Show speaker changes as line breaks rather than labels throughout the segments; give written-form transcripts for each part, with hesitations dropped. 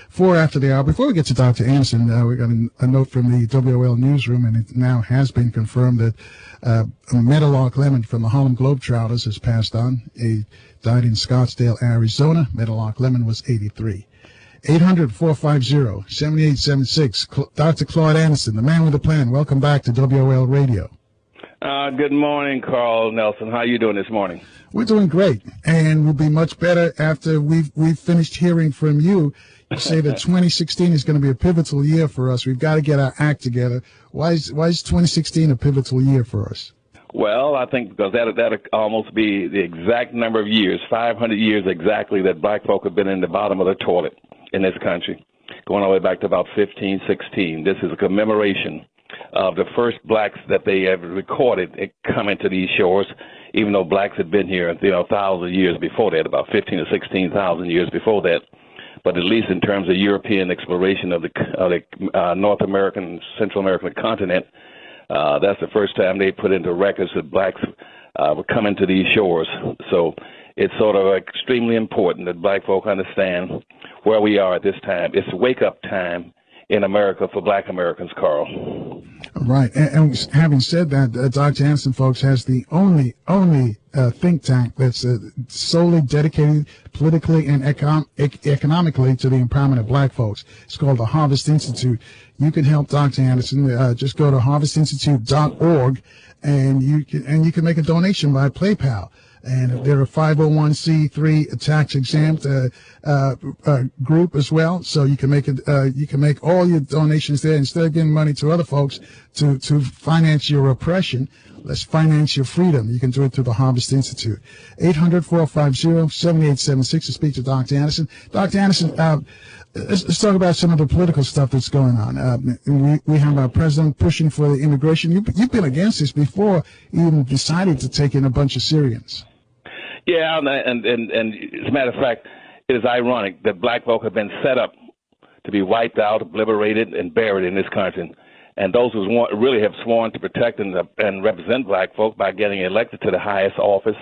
4 after the hour. Before we get to Dr. Anderson, we got a note from the WOL newsroom, and it now has been confirmed that Meadowlark Lemon from the Harlem Globetrotters has passed on. He died in Scottsdale, Arizona. Meadowlark Lemon was 83. 800-450-7876. Dr. Claud Anderson, the man with the plan. Welcome back to WOL Radio.
Good morning, Carl Nelson. How are you doing this morning?
We're doing great, and we'll be much better after we've finished hearing from you. You say that 2016 is going to be a pivotal year for us. We've got to get our act together. Why is 2016 a pivotal year for us?
Well, I think because that'll almost be the exact number of years, 500 years exactly, that black folk have been in the bottom of the toilet in this country, going all the way back to about 1516. This is a commemoration of the first blacks that they have recorded coming to these shores, even though blacks had been here, 1,000 years before that, about 15 or 16,000 years before that. But at least in terms of European exploration of the North American, Central American continent, that's the first time they put into records that blacks were coming to these shores. So it's sort of extremely important that black folk understand where we are at this time. It's wake-up time in America for black Americans, Carl.
Right. And having said that, Dr. Anderson, folks, has the only think tank that's solely dedicated politically and economically to the empowerment of black folks. It's called the Harvest Institute. You can help Dr. Anderson. Just go to harvestinstitute.org, and you can make a donation by PayPal. And they're a 501c3 tax-exempt group as well, so you can make all your donations there instead of giving money to other folks to finance your oppression. Let's finance your freedom. You can do it through the Harvest Institute. 800-450-7876 to speak to Dr. Anderson. Dr. Anderson, let's talk about some of the political stuff that's going on. We have our president pushing for the immigration. You've been against this before you even decided to take in a bunch of Syrians.
Yeah, and as a matter of fact, it is ironic that black folk have been set up to be wiped out, obliterated, and buried in this country. And those who really have sworn to protect and represent black folk by getting elected to the highest office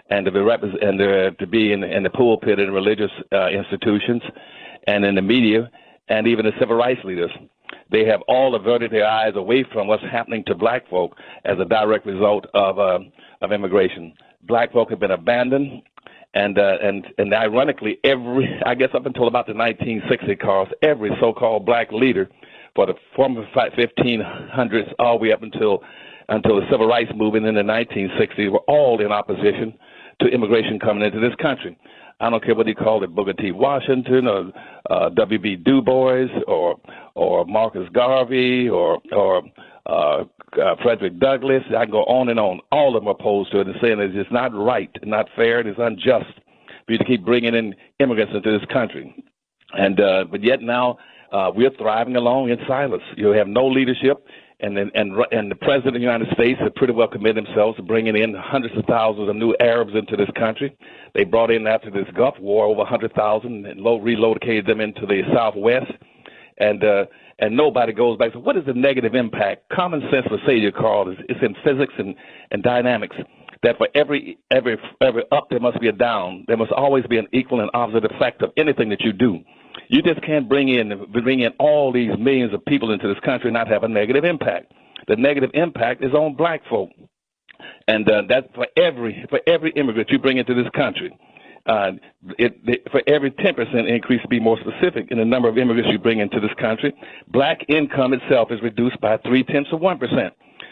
and to be in the pulpit in religious institutions and in the media and even the civil rights leaders, they have all averted their eyes away from what's happening to black folk as a direct result of immigration. Black folk have been abandoned, and ironically, I guess up until about the 1960s, Carl, every so-called black leader for the former 1500s all the way up until the civil rights movement in the 1960s were all in opposition to immigration coming into this country. I don't care whether you call it Booker T. Washington or W.B. Du Bois or Marcus Garvey or Frederick Douglass. I can go on and on. All of them are opposed to it and saying it's just not right, not fair, and it's unjust for you to keep bringing in immigrants into this country. And but yet now we're thriving along in silence. You have no leadership. And the president of the United States had pretty well committed themselves to bringing in hundreds of thousands of new Arabs into this country. They brought in, after this Gulf War, over 100,000 and relocated them into the Southwest. And nobody goes back. So what is the negative impact? Common sense will say to you, Carl, it's in physics and dynamics, that for every up there must be a down. There must always be an equal and opposite effect of anything that you do. You just can't bring in all these millions of people into this country and not have a negative impact. The negative impact is on black folk, and that's for every immigrant you bring into this country. For every 10% increase, to be more specific, in the number of immigrants you bring into this country, black income itself is reduced by 0.3%.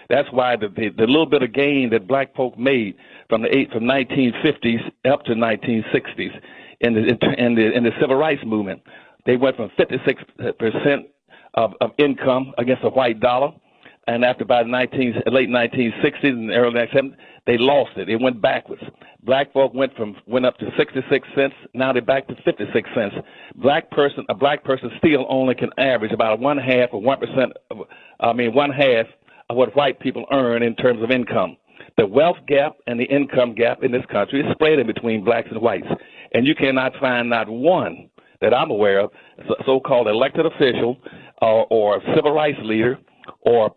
That's why the little bit of gain that black folk made from 1950s up to 1960s in the civil rights movement, they went from 56% of income against a white dollar, and after by the late 1960s and early 1970s, they lost it. It went backwards. Black folk went up to 66 cents. Now they're back to 56 cents. A black person still only can average about one half of what white people earn in terms of income. The wealth gap and the income gap in this country is spread in between blacks and whites, and you cannot find not one that I'm aware of, so-called elected official or civil rights leader or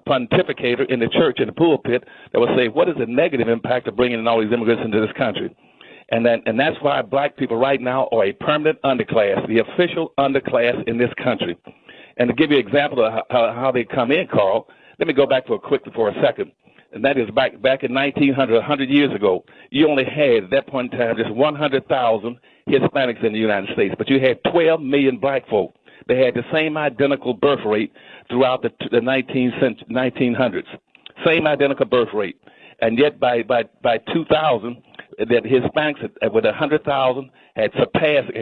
pontificator in the church, in the pulpit, that will say, what is the negative impact of bringing in all these immigrants into this country? And that's why black people right now are a permanent underclass, the official underclass in this country. And to give you an example of how they come in, Carl, let me go back for a second. And that is back in 1900, 100 years ago, you only had, at that point in time, just 100,000 Hispanics in the United States, but you had 12 million black folk. They had the same identical birth rate throughout the 1900s, same identical birth rate. And yet by 2000, that Hispanics with 100,000 had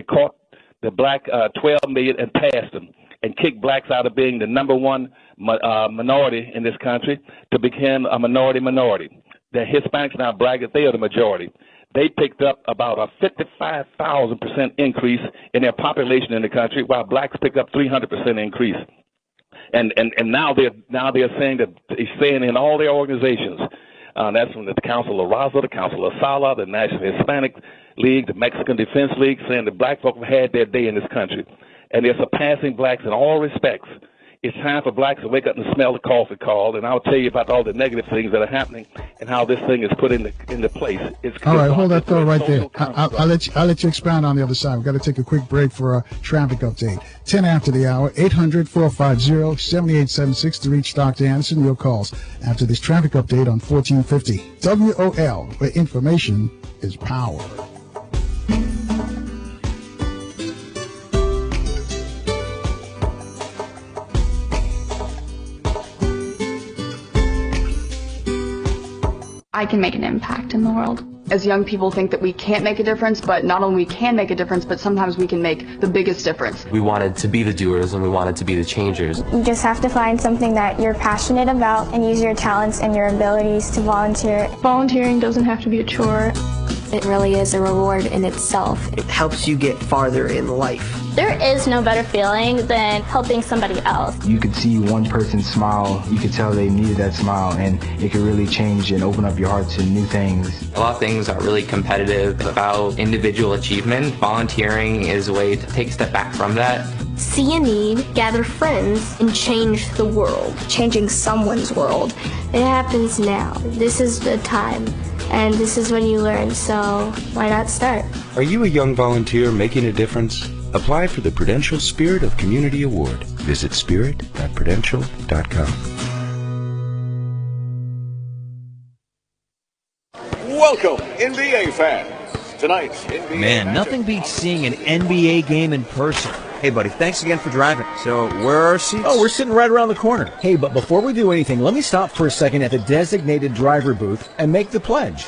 caught the black 12 million and passed them, and kicked blacks out of being the number one minority in this country to become a minority. The Hispanics now brag that they are the majority. They picked up about a 55,000% increase in their population in the country, while blacks picked up 300% increase. And now they're saying in all their organizations, that's from the Council of Raza, the Council of Sala, the National Hispanic League, the Mexican Defense League, saying that black folk have had their day in this country. And they're surpassing blacks in all respects. It's time for blacks to wake up and smell the coffee, Carl, and I'll tell you about all the negative things that are happening and how this thing is put into place.
All right, hold that thought right there. I'll let you expound on the other side. We've got to take a quick break for a traffic update. 10 after the hour, 800-450-7876 to reach Dr. Anderson. Your calls after this traffic update on 1450 WOL, where information is power.
I can make an impact in the world. As young people think that we can't make a difference, but not only we can make a difference, but sometimes we can make the biggest difference.
We wanted to be the doers and we wanted to be the changers.
You just have to find something that you're passionate about and use your talents and your abilities to volunteer.
Volunteering doesn't have to be a chore.
It really is a reward in itself.
It helps you get farther in life.
There is no better feeling than helping somebody else.
You could see one person smile, you could tell they needed that smile, and it could really change and open up your heart to new things.
A lot of things are really competitive about individual achievement. Volunteering is a way to take a step back from that.
See a need, gather friends, and change the world.
Changing someone's world.
It happens now. This is the time. And this is when you learn, so why not start?
Are you a young volunteer making a difference? Apply for the Prudential Spirit of Community Award. Visit spirit.prudential.com.
Welcome, NBA fans. Tonight's NBA
Man, nothing beats seeing an NBA game in person. Hey, buddy, thanks again for driving. So, where are our seats?
Oh, we're sitting right around the corner. Hey, but before we do anything, let me stop for a second at the designated driver booth and make the pledge.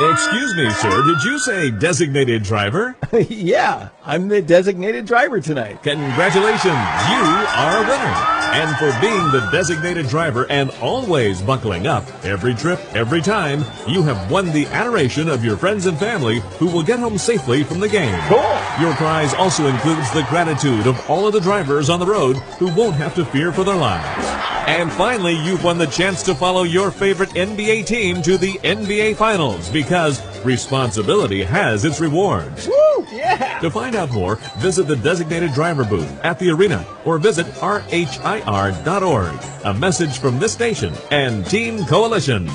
Excuse me, sir. Did you say designated driver?
Yeah, I'm the designated driver tonight.
Congratulations. You are a winner. And for being the designated driver and always buckling up every trip, every time, you have won the adoration of your friends and family who will get home safely from the game.
Cool.
Your prize also includes the gratitude of all of the drivers on the road who won't have to fear for their lives. And finally, you've won the chance to follow your favorite NBA team to the NBA Finals because responsibility has its rewards.
Woo! Yeah!
To find out more, visit the designated driver booth at the arena or visit rhir.org. A message from this station and Team Coalition.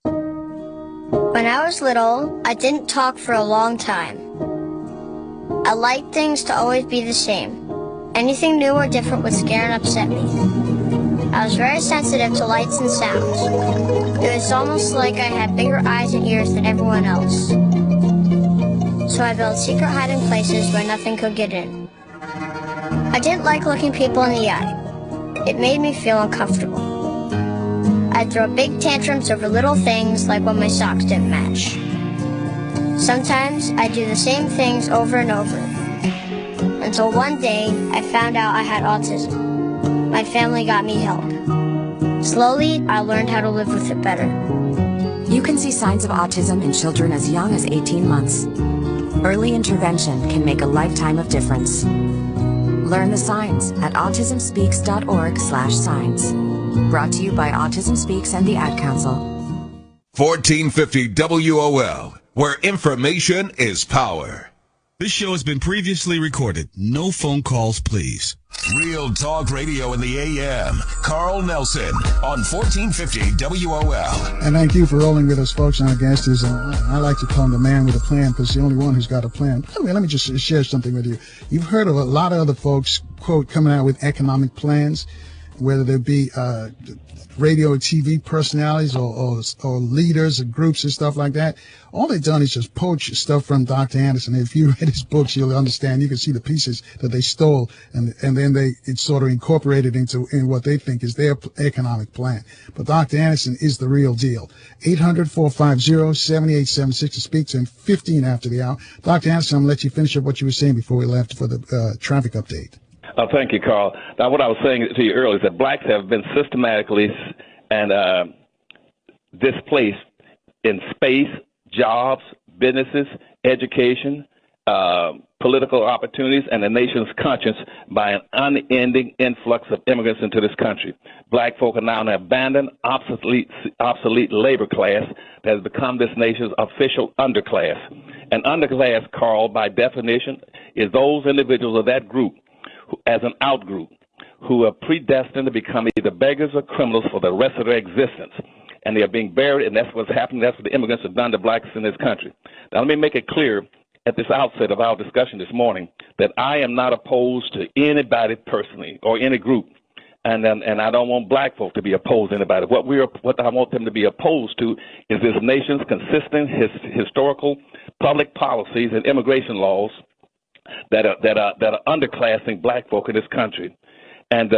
When I was little, I didn't talk for a long time. I liked things to always be the same. Anything new or different would scare and upset me. I was very sensitive to lights and sounds. It was almost like I had bigger eyes and ears than everyone else. So I built secret hiding places where nothing could get in. I didn't like looking people in the eye. It made me feel uncomfortable. I'd throw big tantrums over little things like when my socks didn't match. Sometimes I'd do the same things over and over. Until one day, I found out I had autism. My family got me help. Slowly, I learned how to live with it better.
You can see signs of autism in children as young as 18 months. Early intervention can make a lifetime of difference. Learn the signs at autismspeaks.org/signs. Brought to you by Autism Speaks and the Ad Council.
1450 WOL, where information is power. This show has been previously recorded. No phone calls, please.
Real Talk Radio in the AM. Carl Nelson on 1450 WOL.
And thank you for rolling with us, folks. And our guest is, I like to call him the man with a plan, because the only one who's got a plan. Anyway, let me just share something with you. You've heard of a lot of other folks, quote, coming out with economic plans, whether they be radio or TV personalities or leaders or groups and stuff like that. All they've done is just poach stuff from Dr. Anderson. If you read his books, you'll understand. You can see the pieces that they stole, and then it's sort of incorporated in what they think is their economic plan. But Dr. Anderson is the real deal. 800-450-7876 to speak to him 15 after the hour. Dr. Anderson, I'm going to let you finish up what you were saying before we left for the traffic update.
Thank you, Carl. Now, what I was saying to you earlier is that blacks have been systematically and displaced in space, jobs, businesses, education, political opportunities, and the nation's conscience by an unending influx of immigrants into this country. Black folk are now an abandoned, obsolete labor class that has become this nation's official underclass. An underclass, Carl, by definition, is those individuals of that group as an outgroup who are predestined to become either beggars or criminals for the rest of their existence. And they are being buried, and that's what's happening. That's what the immigrants have done to blacks in this country. Now, let me make it clear at this outset of our discussion this morning that I am not opposed to anybody personally or any group. And I don't want black folk to be opposed to anybody. What I want them to be opposed to is this nation's consistent historical public policies and immigration laws that are underclassing black folk in this country. And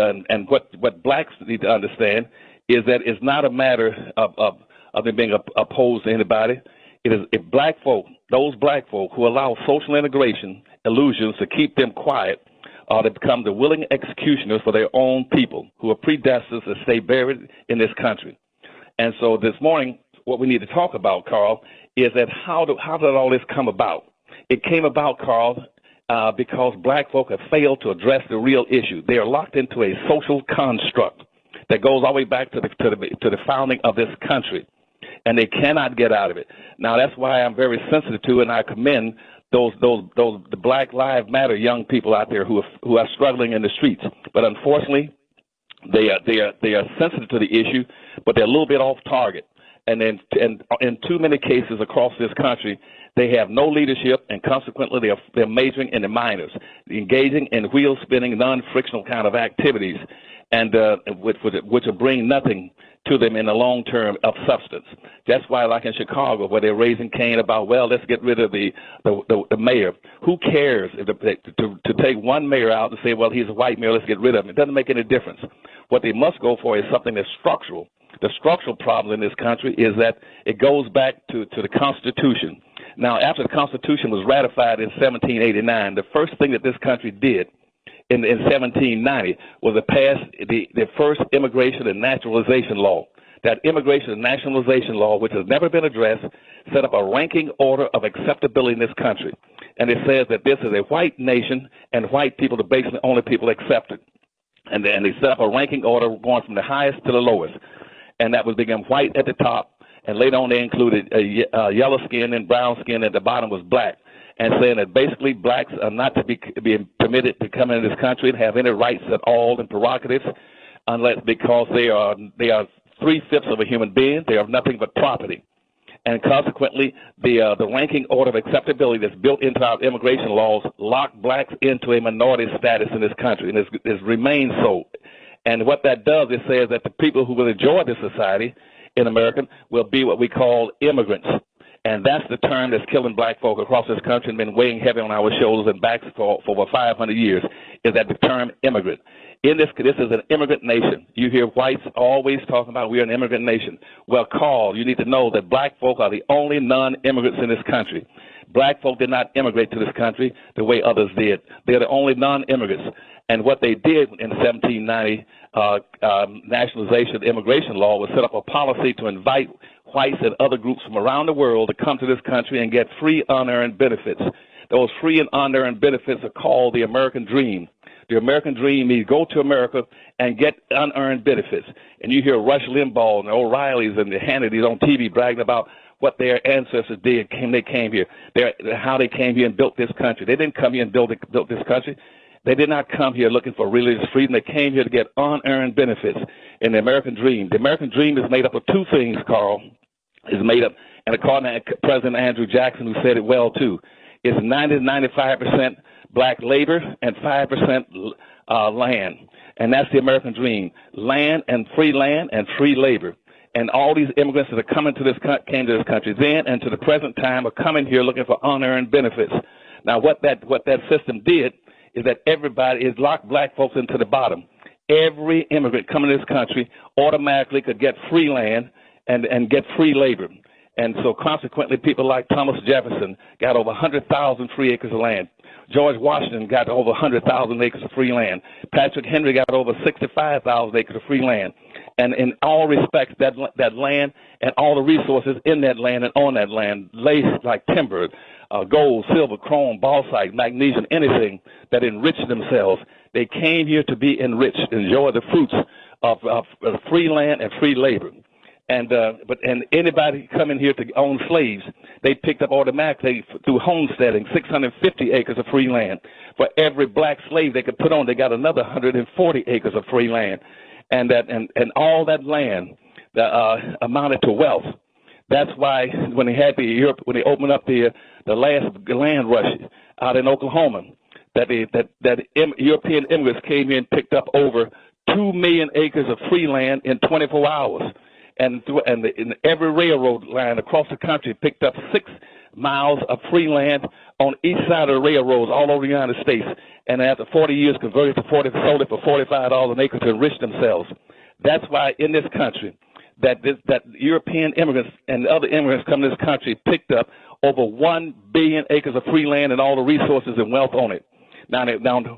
what blacks need to understand is that it's not a matter of them being opposed to anybody. It is if black folk, those black folk who allow social integration illusions to keep them quiet, they become the willing executioners for their own people who are predestined to stay buried in this country. And so this morning, what we need to talk about, Carl, is that how did all this come about? It came about, Carl, because black folk have failed to address the real issue. They are locked into a social construct that goes all the way back to the founding of this country, and they cannot get out of it. Now, that's why I'm very sensitive to, and I commend the Black Lives Matter young people out there who are struggling in the streets. But unfortunately, they are sensitive to the issue, but they're a little bit off target. And in too many cases across this country, they have no leadership, and consequently, they're majoring in the minors, engaging in wheel-spinning, non-frictional kind of activities, and which will bring nothing to them in the long term of substance. That's why, like in Chicago, where they're raising Cain about, well, let's get rid of the mayor. Who cares to take one mayor out and say, well, he's a white mayor, let's get rid of him? It doesn't make any difference. What they must go for is something that's structural. The structural problem in this country is that it goes back to the Constitution. Now, after the Constitution was ratified in 1789, the first thing that this country did in 1790 was to pass the first immigration and naturalization law. That immigration and nationalization law, which has never been addressed, set up a ranking order of acceptability in this country. And it says that this is a white nation, and white people are basically the only people accepted. And they set up a ranking order going from the highest to the lowest. And that was began white at the top, and later on they included yellow skin and brown skin. At the bottom was black, and saying that basically blacks are not to be permitted to come into this country and have any rights at all and prerogatives, unless because they are 3/5 of a human being. They are nothing but property, and consequently the ranking order of acceptability that's built into our immigration laws lock blacks into a minority status in this country, and it's remained so. And what that does, it says that the people who will enjoy this society in America will be what we call immigrants. And that's the term that's killing black folk across this country and been weighing heavy on our shoulders and backs for over 500 years, is that the term immigrant. This is an immigrant nation. You hear whites always talking about we're an immigrant nation. Well, Carl, you need to know that black folk are the only non-immigrants in this country. Black folk did not immigrate to this country the way others did. They're the only non-immigrants. And what they did in the 1790 nationalization immigration law was set up a policy to invite whites and other groups from around the world to come to this country and get free unearned benefits. Those free and unearned benefits are called the American Dream. The American Dream means go to America and get unearned benefits. And you hear Rush Limbaugh and the O'Reillys and the Hannitys on TV bragging about what their ancestors did when they came here, how they came here and built this country. They didn't come here and build this country. They did not come here looking for religious freedom. They came here to get unearned benefits in the American dream. The American dream is made up of two things, Carl. It's made up, and according to President Andrew Jackson, who said it well, too, it's 90-95% black labor and 5% land. And that's the American dream, land and free labor. And all these immigrants that are coming to came to this country then and to the present time are coming here looking for unearned benefits. Now, what that system did is that everybody is locked black folks into the bottom. Every immigrant coming to this country automatically could get free land and get free labor. And so consequently, people like Thomas Jefferson got over 100,000 free acres of land. George Washington got over 100,000 acres of free land. Patrick Henry got over 65,000 acres of free land. And in all respects, that land and all the resources in that land and on that land, laced like timber, gold, silver, chrome, bauxite, magnesium, anything that enriched themselves, they came here to be enriched, enjoy the fruits of free land and free labor. And anybody coming here to own slaves, they picked up automatically through homesteading 650 acres of free land. For every black slave they could put on, they got another 140 acres of free land. And all that land amounted to wealth. That's why when they had when they opened up the last land rush out in Oklahoma, that European immigrants came in and picked up over 2 million acres of free land in 24 hours. And every railroad line across the country picked up 6 miles of free land on each side of the railroads all over the United States. And after 40 years, converted to sold it for $45 an acre to enrich themselves. That's why in this country, that European immigrants and other immigrants coming to this country picked up over 1 billion acres of free land and all the resources and wealth on it. Now,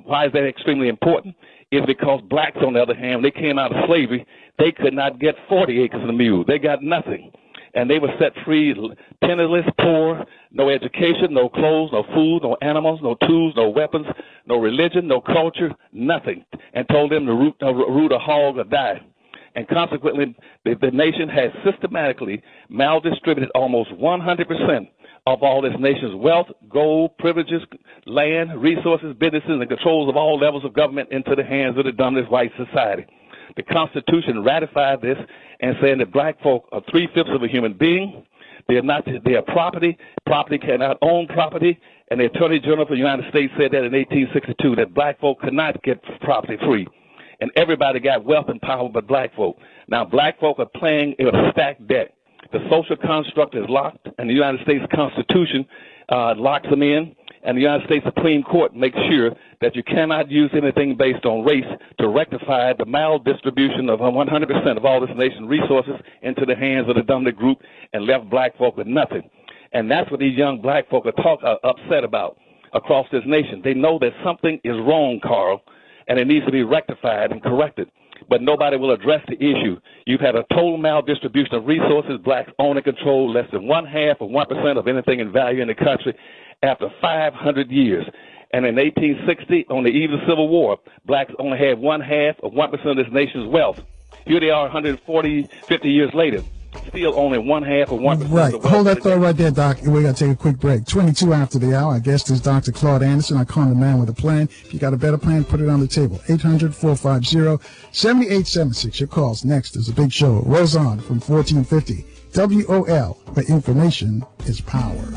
why is that extremely important? It's because blacks, on the other hand, when they came out of slavery, they could not get 40 acres of the mule. They got nothing. And they were set free, penniless, poor, no education, no clothes, no food, no animals, no tools, no weapons, no religion, no culture, nothing, and told them to root a hog or die. And consequently, the nation has systematically maldistributed almost 100% of all this nation's wealth, gold, privileges, land, resources, businesses, and controls of all levels of government into the hands of the dumbest white society. The Constitution ratified this and saying that black folk are 3/5 of a human being. They are property. Property cannot own property. And the Attorney General of the United States said that in 1862, that black folk could not get property free. And everybody got wealth and power but black folk. Now, black folk are playing a stacked deck. The social construct is locked, and the United States Constitution locks them in, and the United States Supreme Court makes sure that you cannot use anything based on race to rectify the maldistribution of 100% of all this nation's resources into the hands of the dominant group and left black folk with nothing. And that's what these young black folk are upset about across this nation. They know that something is wrong, Carl, and it needs to be rectified and corrected. But nobody will address the issue. You've had a total maldistribution of resources. Blacks own and control less than 1/2 of 1% of anything in value in the country after 500 years. And in 1860, on the eve of the Civil War, blacks only had 1/2 of 1% of this nation's wealth. Here they are 50 years later, still only 1/2 of 1%
Right.
of the wealth.
Hold that thought right there, Doc. We got to take a quick break. 22 after the hour. Our guest is Dr. Claud Anderson. I call him the man with a plan. If you got a better plan, put it on the table. 800-450-7876. Your calls next is a big show. Rolls on from 1450 WOL, where information is power.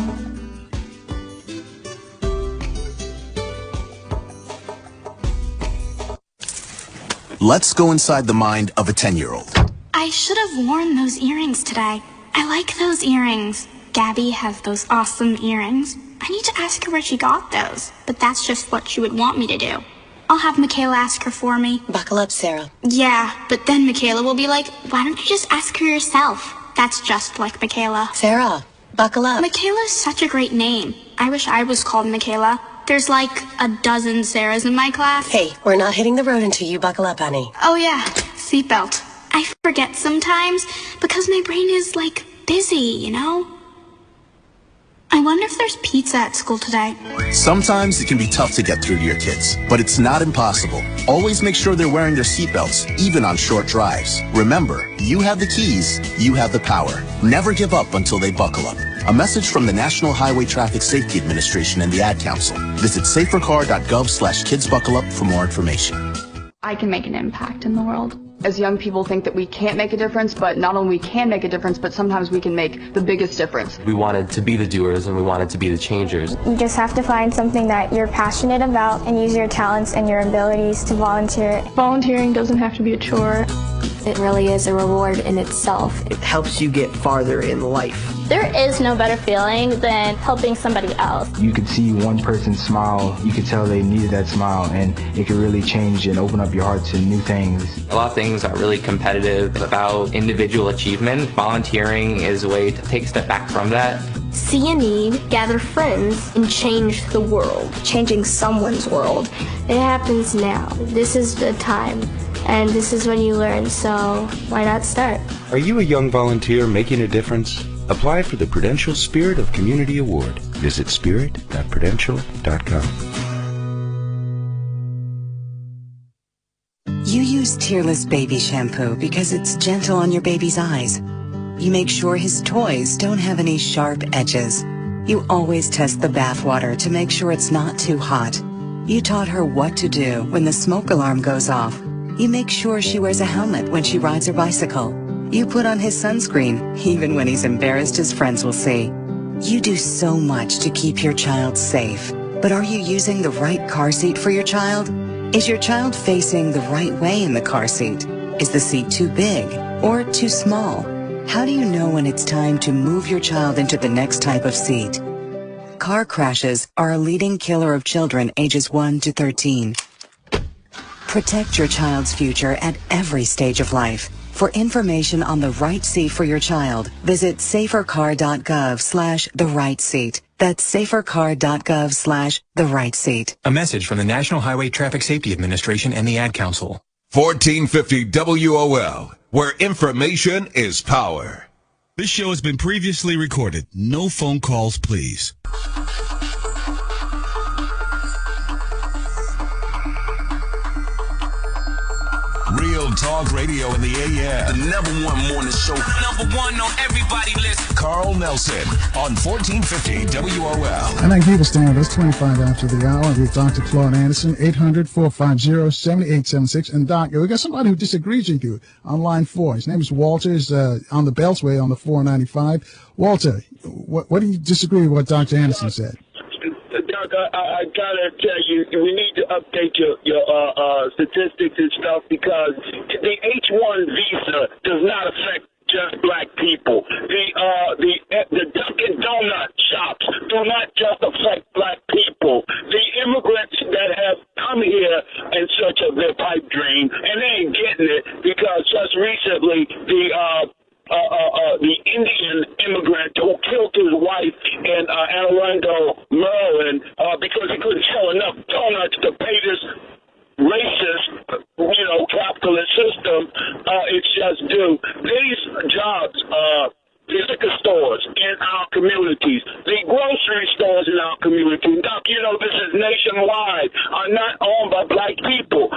Let's go inside the mind of a 10-year-old.
I should have worn those earrings today. I like those earrings. Gabby has those awesome earrings. I need to ask her where she got those, but that's just what she would want me to do. I'll have Michaela ask her for me.
Buckle up, Sarah.
Yeah, but then Michaela will be like, why don't you just ask her yourself? That's just like Michaela.
Sarah, buckle up.
Michaela's such a great name. I wish I was called Michaela. There's like a dozen Sarahs in my class.
Hey, we're not hitting the road until you buckle up, honey.
Oh yeah, seatbelt. I forget sometimes because my brain is like busy, you know? I wonder if there's pizza at school today.
Sometimes it can be tough to get through to your kids, but it's not impossible. Always make sure they're wearing their seatbelts, even on short drives. Remember, you have the keys, you have the power. Never give up until they buckle up. A message from the National Highway Traffic Safety Administration and the Ad Council. Visit safercar.gov/kidsbuckleup for more information.
I can make an impact in the world.
As young people think that we can't make a difference, but not only we can make a difference, but sometimes we can make the biggest difference.
We wanted to be the doers and we wanted to be the changers.
You just have to find something that you're passionate about and use your talents and your abilities to volunteer.
Volunteering doesn't have to be a chore.
It really is a reward in itself.
It helps you get farther in life.
There is no better feeling than helping somebody else.
You could see one person smile, you could tell they needed that smile, and it could really change and open up your heart to new things.
A lot of things are really competitive about individual achievement. Volunteering is a way to take a step back from that.
See a need, gather friends, and change the world. Changing someone's world. It happens now. This is the time. And this is when you learn, so why not start?
Are you a young volunteer making a difference? Apply for the Prudential Spirit of Community Award. Visit spirit.prudential.com.
You use Tearless Baby Shampoo because it's gentle on your baby's eyes. You make sure his toys don't have any sharp edges. You always test the bath water to make sure it's not too hot. You taught her what to do when the smoke alarm goes off. You make sure she wears a helmet when she rides her bicycle. You put on his sunscreen, even when he's embarrassed his friends will see. You do so much to keep your child safe. But are you using the right car seat for your child? Is your child facing the right way in the car seat? Is the seat too big or too small? How do you know when it's time to move your child into the next type of seat? Car crashes are a leading killer of children ages 1 to 13. Protect your child's future at every stage of life. For information on the right seat for your child, visit safercar.gov/the-right-seat. That's safercar.gov/the-right-seat.
A message from the National Highway Traffic Safety Administration and the Ad Council.
1450 WOL, where information is power.
This show has been previously recorded. No phone calls, please.
Real talk radio in the AM.
The #1 morning show.
#1 on everybody list. Carl Nelson on 1450 WOL.
And I keep it standing. It's 25 after the hour with Dr. Claud Anderson, 800-450-7876. And Doc, we got somebody who disagrees with you on line 4. His name is Walter. He's on the Beltway on the 495. Walter, what do you disagree with what Dr. Anderson said?
Doc, I gotta tell you, we need to update your statistics and stuff because the H-1 visa does not affect just black people. The Dunkin' Donut shops do not just affect black people. The immigrants that have come here in search of their pipe dream, and they ain't getting it because just recently the Indian immigrant who killed his wife in Anne Arundel, Maryland, because he couldn't sell enough donuts to pay this racist, capitalist system, it's just due. These jobs, the liquor stores in our communities, the grocery stores in our community, Doc, this is nationwide, are not owned by black people.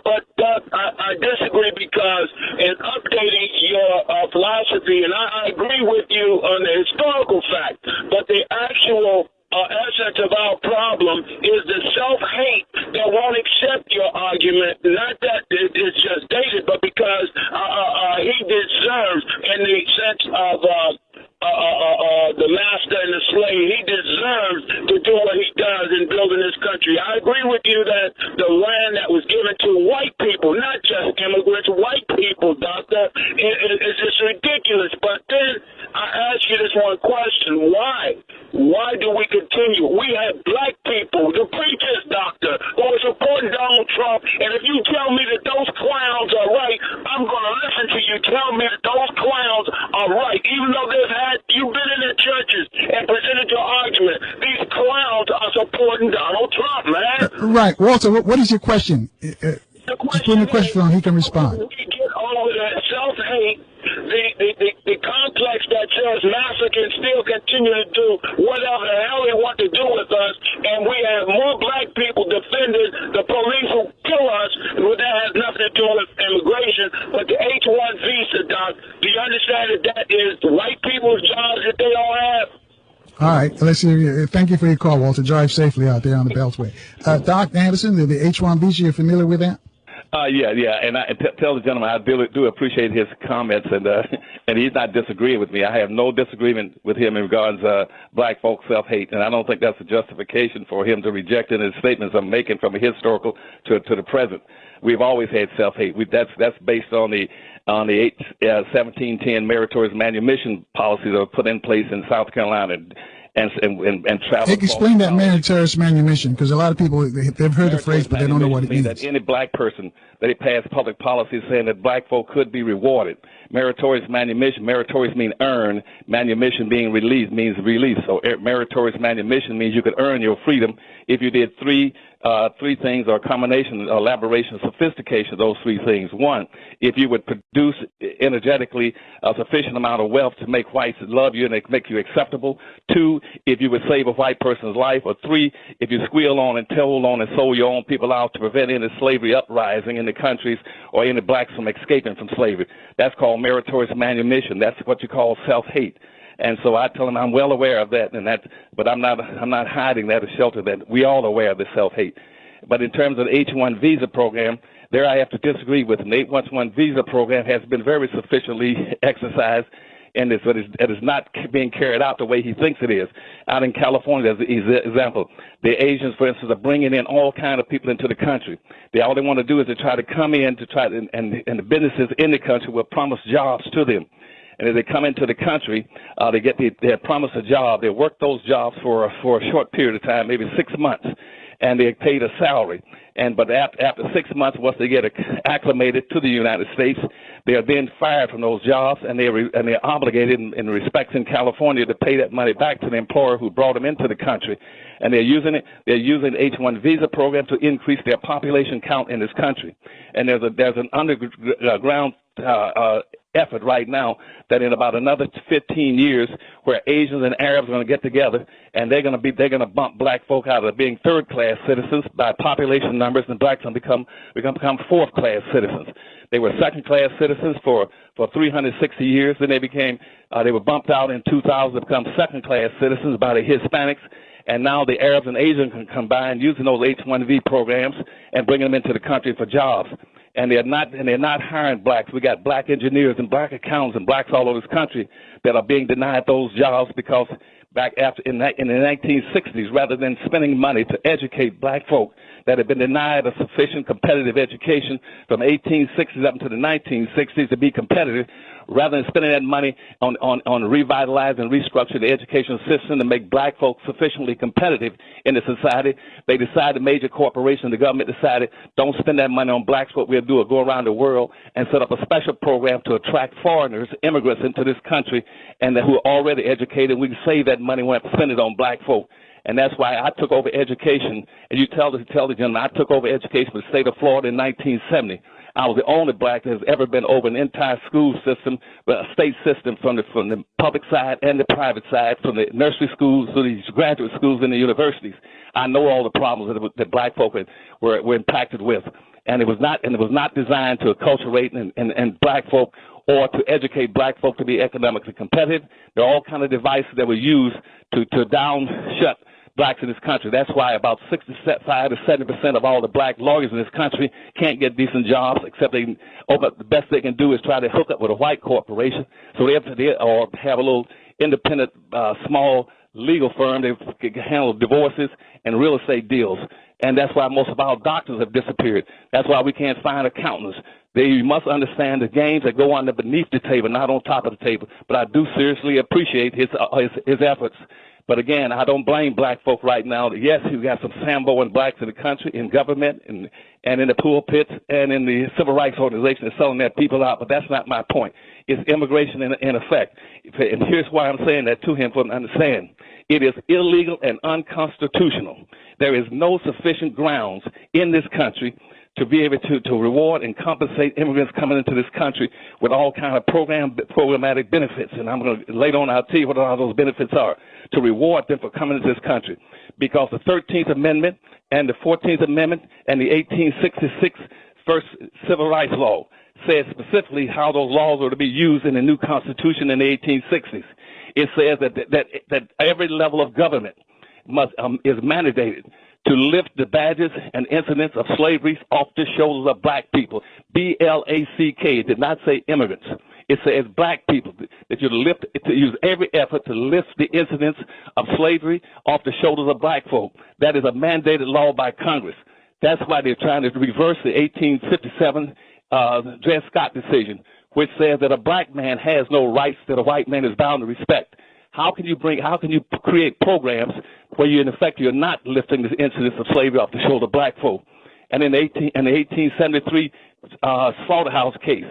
But I disagree because in updating your philosophy, and I agree with you on the historical fact, but the actual essence of our problem is the self-hate that won't accept your argument, not that it's just dated, but because he deserves, in the sense of the master and the slave, he deserves to do what he does in building this country. I agree with you that the land that was given to white people, not just immigrants, white people, Doctor, it's just ridiculous. But then I ask you this one question: why? Why do we continue? We have black people, the preachers, Doctor, who are supporting Donald Trump, and if you tell me that those clowns are right, I'm going to listen to you tell me that those clowns are right, even though you've been in their churches and presented your argument. These clowns are supporting Donald Trump, man.
Right. Walter, what is your question? Just put in a question on, he can respond.
We get all of that self-hate, the complex that says massa can still continue to do whatever more black people defending the police who kill us, well, that has nothing to do with immigration, but the H-1 visa, Doc. Do you understand that that is white people's jobs that they don't have?
All right, let's see. Thank you for your call, Walter. Drive safely out there on the Beltway. Doc Anderson, the H-1 visa, you're familiar with that?
Yeah, and I tell the gentleman I do appreciate his comments, and he's not disagreeing with me. I have no disagreement with him in regards black folk self-hate, and I don't think that's a justification for him to reject in his statements I'm making from a historical to the present. We've always had self-hate. That's based on the 1710 meritorious manumission policy that was put in place in South Carolina. And travel.
Explain that meritorious manumission, because a lot of people, they've heard the phrase, but they don't know what it means.
That any black person, they passed public policy saying that black folk could be rewarded. Meritorious manumission, meritorious means earn, manumission being released means release. So meritorious manumission means you could earn your freedom if you did three things, or a combination, elaboration, sophistication of those three things. One, if you would produce energetically a sufficient amount of wealth to make whites love you and make you acceptable. Two, if you would save a white person's life. Or three, if you squeal on and told on and sold your own people out to prevent any slavery uprising in the countries or any blacks from escaping from slavery. That's called meritorious manumission. That's what you call self-hate. And so I tell him I'm well aware of that, but I'm not hiding that or shelter that. We all aware of the self-hate. But in terms of the H-1 visa program, there I have to disagree with him. The H-1 visa program has been very sufficiently exercised in this, but it is not being carried out the way he thinks it is. Out in California, as an example, the Asians, for instance, are bringing in all kinds of people into the country. All they want to do is to try to come in and the businesses in the country will promise jobs to them. And as they come into the country, they're promised a job. They work those jobs for a short period of time, maybe 6 months, and they're paid a salary. But after 6 months, once they get acclimated to the United States, they are then fired from those jobs, and they're obligated in respects in California to pay that money back to the employer who brought them into the country. And they're using the H-1 visa program to increase their population count in this country. And there's an underground effort right now that in about another 15 years, where Asians and Arabs are going to get together, and they're going to bump black folk out of being third-class citizens by population numbers, and blacks will become fourth-class citizens. They were second-class citizens for 360 years. Then they were bumped out in 2000 to become second-class citizens by the Hispanics. And now the Arabs and Asians can combine using those H-1B programs and bring them into the country for jobs. And they're not hiring blacks. We got black engineers and black accountants and blacks all over this country that are being denied those jobs because back in the 1960s, rather than spending money to educate black folk that had been denied a sufficient competitive education from 1860s up into the 1960s to be competitive, rather than spending that money on revitalizing and restructuring the educational system to make black folks sufficiently competitive in the society, they decided, major corporations, the government decided, don't spend that money on blacks. What we'll do is go around the world and set up a special program to attract foreigners, immigrants into this country, and who are already educated. We can save that money when we spend it on black folk. And that's why I took over education. And you tell the gentleman, I took over education for the state of Florida in 1970. I was the only black that has ever been over an entire school system, a state system from the public side and the private side, from the nursery schools to the graduate schools and the universities. I know all the problems that black folk were impacted with. And it was not designed to acculturate and black folk or to educate black folk to be economically competitive. There are all kinds of devices that were used to downshut blacks in this country. That's why about 65 to 70% of all the black lawyers in this country can't get decent jobs, except the best they can do is try to hook up with a white corporation. So they have a little independent, small legal firm. They can handle divorces and real estate deals. And that's why most of our doctors have disappeared. That's why we can't find accountants. You must understand the games that go on beneath the table, not on top of the table. But I do seriously appreciate his efforts. But again, I don't blame black folk right now. Yes, we got some Sambo-ing blacks in the country, in government, and in the pulpits, and in the civil rights organizations selling their people out. But that's not my point. It's immigration in effect. And here's why I'm saying that to him for him to understand. It is illegal and unconstitutional. There is no sufficient grounds in this country to be able to reward and compensate immigrants coming into this country with all kind of programmatic benefits. And I'm going to, later on, I'll tell you what all those benefits are, to reward them for coming into this country. Because the 13th Amendment and the 14th Amendment and the 1866 First Civil Rights Law says specifically how those laws are to be used in the new Constitution in the 1860s. It says that every level of government is mandated to lift the badges and incidents of slavery off the shoulders of black people. B-L-A-C-K. It did not say immigrants. It says black people, that you use every effort to lift the incidents of slavery off the shoulders of black folk. That is a mandated law by Congress. That's why they're trying to reverse the 1857 Dred Scott decision, which says that a black man has no rights that a white man is bound to respect. How can you create programs where you, in effect, you're not lifting the incidents of slavery off the shoulder of black folk? And in the 1873 slaughterhouse case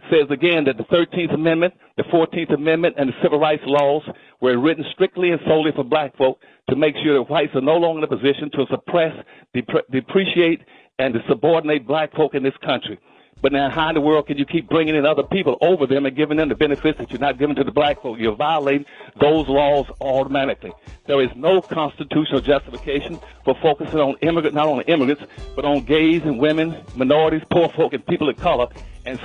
says again that the 13th Amendment, the 14th Amendment, and the Civil Rights laws were written strictly and solely for black folk to make sure that whites are no longer in a position to suppress, depreciate, and to subordinate black folk in this country. But now how in the world can you keep bringing in other people over them and giving them the benefits that you're not giving to the black folk? You're violating those laws automatically. There is no constitutional justification for focusing on not only immigrants, but on gays and women, minorities, poor folk, and people of color, and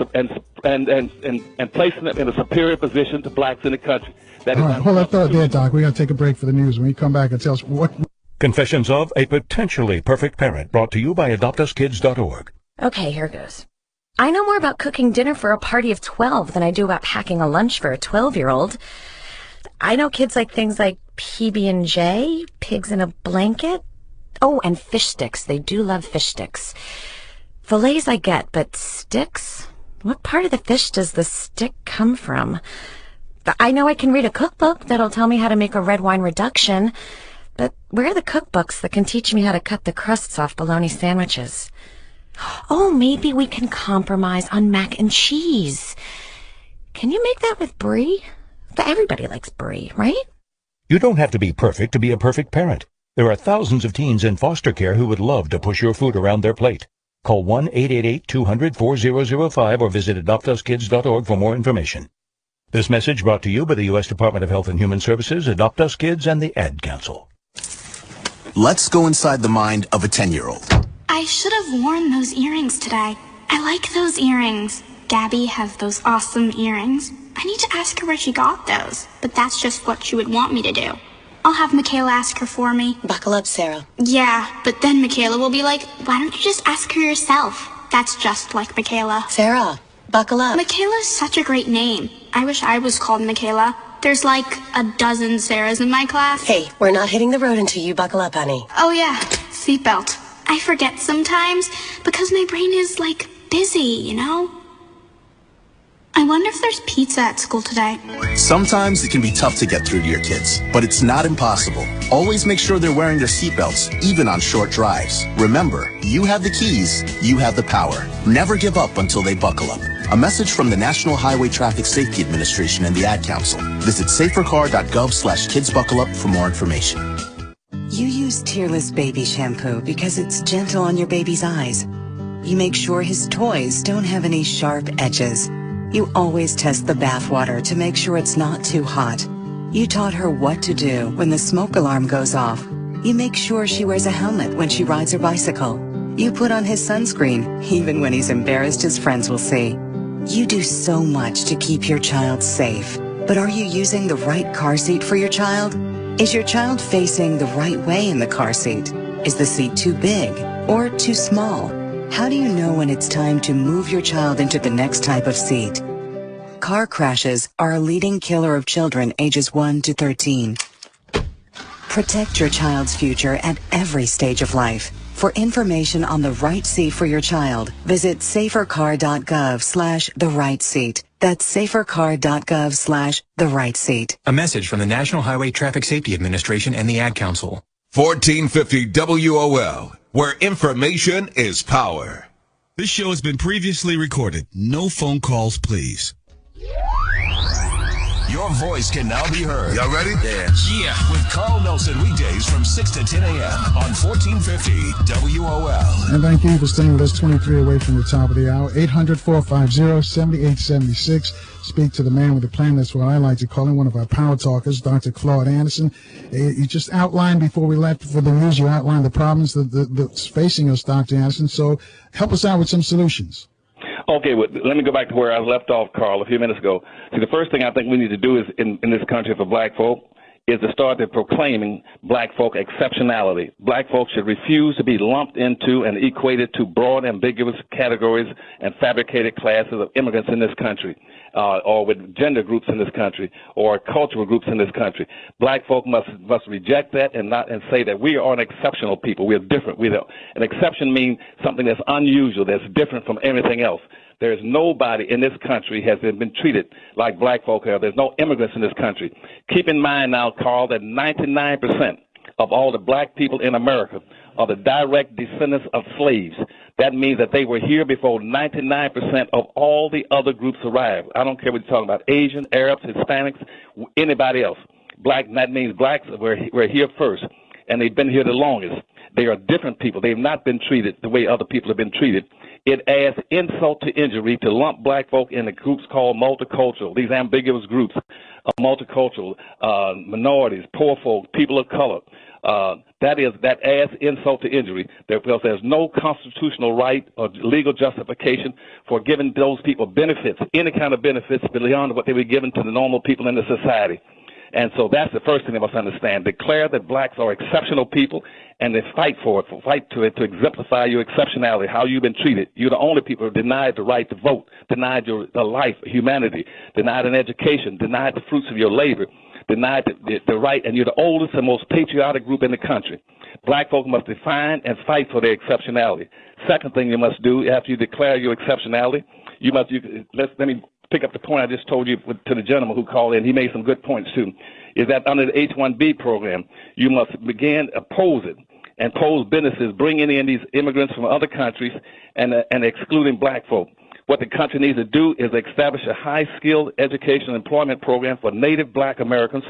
placing them in a superior position to blacks in the country. That
all right, hold that thought there, Doc. We're going to take a break for the news. When you come back and tell us what...
Confessions of a Potentially Perfect Parent, brought to you by adoptuskids.org.
Okay, here goes. I know more about cooking dinner for a party of 12 than I do about packing a lunch for a 12-year-old. I know kids like things like PB&J, pigs in a blanket. Oh, and fish sticks. They do love fish sticks. Fillets I get, but sticks? What part of the fish does the stick come from? I know I can read a cookbook that'll tell me how to make a red wine reduction, but where are the cookbooks that can teach me how to cut the crusts off bologna sandwiches? Oh, maybe we can compromise on mac and cheese. Can you make that with brie? Everybody likes brie, right?
You don't have to be perfect to be a perfect parent. There are thousands of teens in foster care who would love to push your food around their plate. Call 1-888-200-4005 or visit adoptuskids.org for more information. This message brought to you by the U.S. Department of Health and Human Services, Adopt Us Kids, and the Ad Council.
Let's go inside the mind of a 10-year-old.
I should have worn those earrings today. I like those earrings. Gabby has those awesome earrings. I need to ask her where she got those, but that's just what she would want me to do. I'll have Michaela ask her for me.
Buckle up, Sarah.
Yeah, but then Michaela will be like, why don't you just ask her yourself? That's just like Michaela.
Sarah, buckle up.
Michaela's such a great name. I wish I was called Michaela. There's like a dozen Sarahs in my class.
Hey, we're not hitting the road until you buckle up, honey.
Oh yeah, seatbelt. I forget sometimes because my brain is like busy, you know? I wonder if there's pizza at school today.
Sometimes it can be tough to get through to your kids, but it's not impossible. Always make sure they're wearing their seatbelts, even on short drives. Remember, you have the keys, you have the power. Never give up until they buckle up. A message from the National Highway Traffic Safety Administration and the Ad Council. Visit safercar.gov/kidsbuckleup for more information.
You use tearless baby shampoo because it's gentle on your baby's eyes. You make sure his toys don't have any sharp edges. You always test the bath water to make sure it's not too hot. You taught her what to do when the smoke alarm goes off. You make sure she wears a helmet when she rides her bicycle. You put on his sunscreen, even when he's embarrassed his friends will see. You do so much to keep your child safe. But are you using the right car seat for your child? Is your child facing the right way in the car seat? Is the seat too big or too small? How do you know when it's time to move your child into the next type of seat? Car crashes are a leading killer of children ages 1 to 13. Protect your child's future at every stage of life. For information on the right seat for your child, visit safercar.gov/the-right-seat. That's safercar.gov/the-right-seat.
A message from the National Highway Traffic Safety Administration and the Ad Council.
1450 WOL, where information is power.
This show has been previously recorded. No phone calls, please.
Your voice can now be heard.
Y'all ready?
Yeah. With Carl Nelson weekdays from 6 to 10 a.m. on 1450 WOL.
And thank you for staying with us 23 away from the top of the hour. 800-450-7876. Speak to the man with the plan. That's what I like to call him, one of our power talkers, Dr. Claud Anderson. You just outlined before we left for the news, you outlined the problems that's facing us, Dr. Anderson. So help us out with some solutions.
Okay, well, let me go back to where I left off, Carl, a few minutes ago. See, the first thing I think we need to do is in this country for black folk is to start proclaiming black folk exceptionality. Black folks should refuse to be lumped into and equated to broad, ambiguous categories and fabricated classes of immigrants in this country, or with gender groups in this country, or cultural groups in this country. Black folk must reject that and say that we are an exceptional people. We are different. An exception means something that's unusual, that's different from everything else. There's nobody in this country has been treated like black folk have. There's no immigrants in this country. Keep in mind now, Carl, that 99% of all the black people in America are the direct descendants of slaves. That means that they were here before 99% of all the other groups arrived. I don't care what you're talking about, Asian, Arabs, Hispanics, anybody else. That means blacks were here first, and they've been here the longest. They are different people. They have not been treated the way other people have been treated. It adds insult to injury to lump black folk in the groups called multicultural, these ambiguous groups, multicultural, minorities, poor folk, people of color. That adds insult to injury because there's no constitutional right or legal justification for giving those people benefits, any kind of benefits beyond what they were given to the normal people in the society. And so that's the first thing they must understand. Declare that blacks are exceptional people, and then fight for it. Fight to exemplify your exceptionality, how you've been treated. You're the only people who are denied the right to vote, denied the life, humanity, denied an education, denied the fruits of your labor, denied the right, and you're the oldest and most patriotic group in the country. Black folk must define and fight for their exceptionality. Second thing you must do after you declare your exceptionality, let me pick up the point I just told you to the gentleman who called in. He made some good points too. Is that under the H-1B program, you must begin oppose it and pose businesses bringing in these immigrants from other countries and excluding black folk. What the country needs to do is establish a high-skilled education and employment program for native black Americans,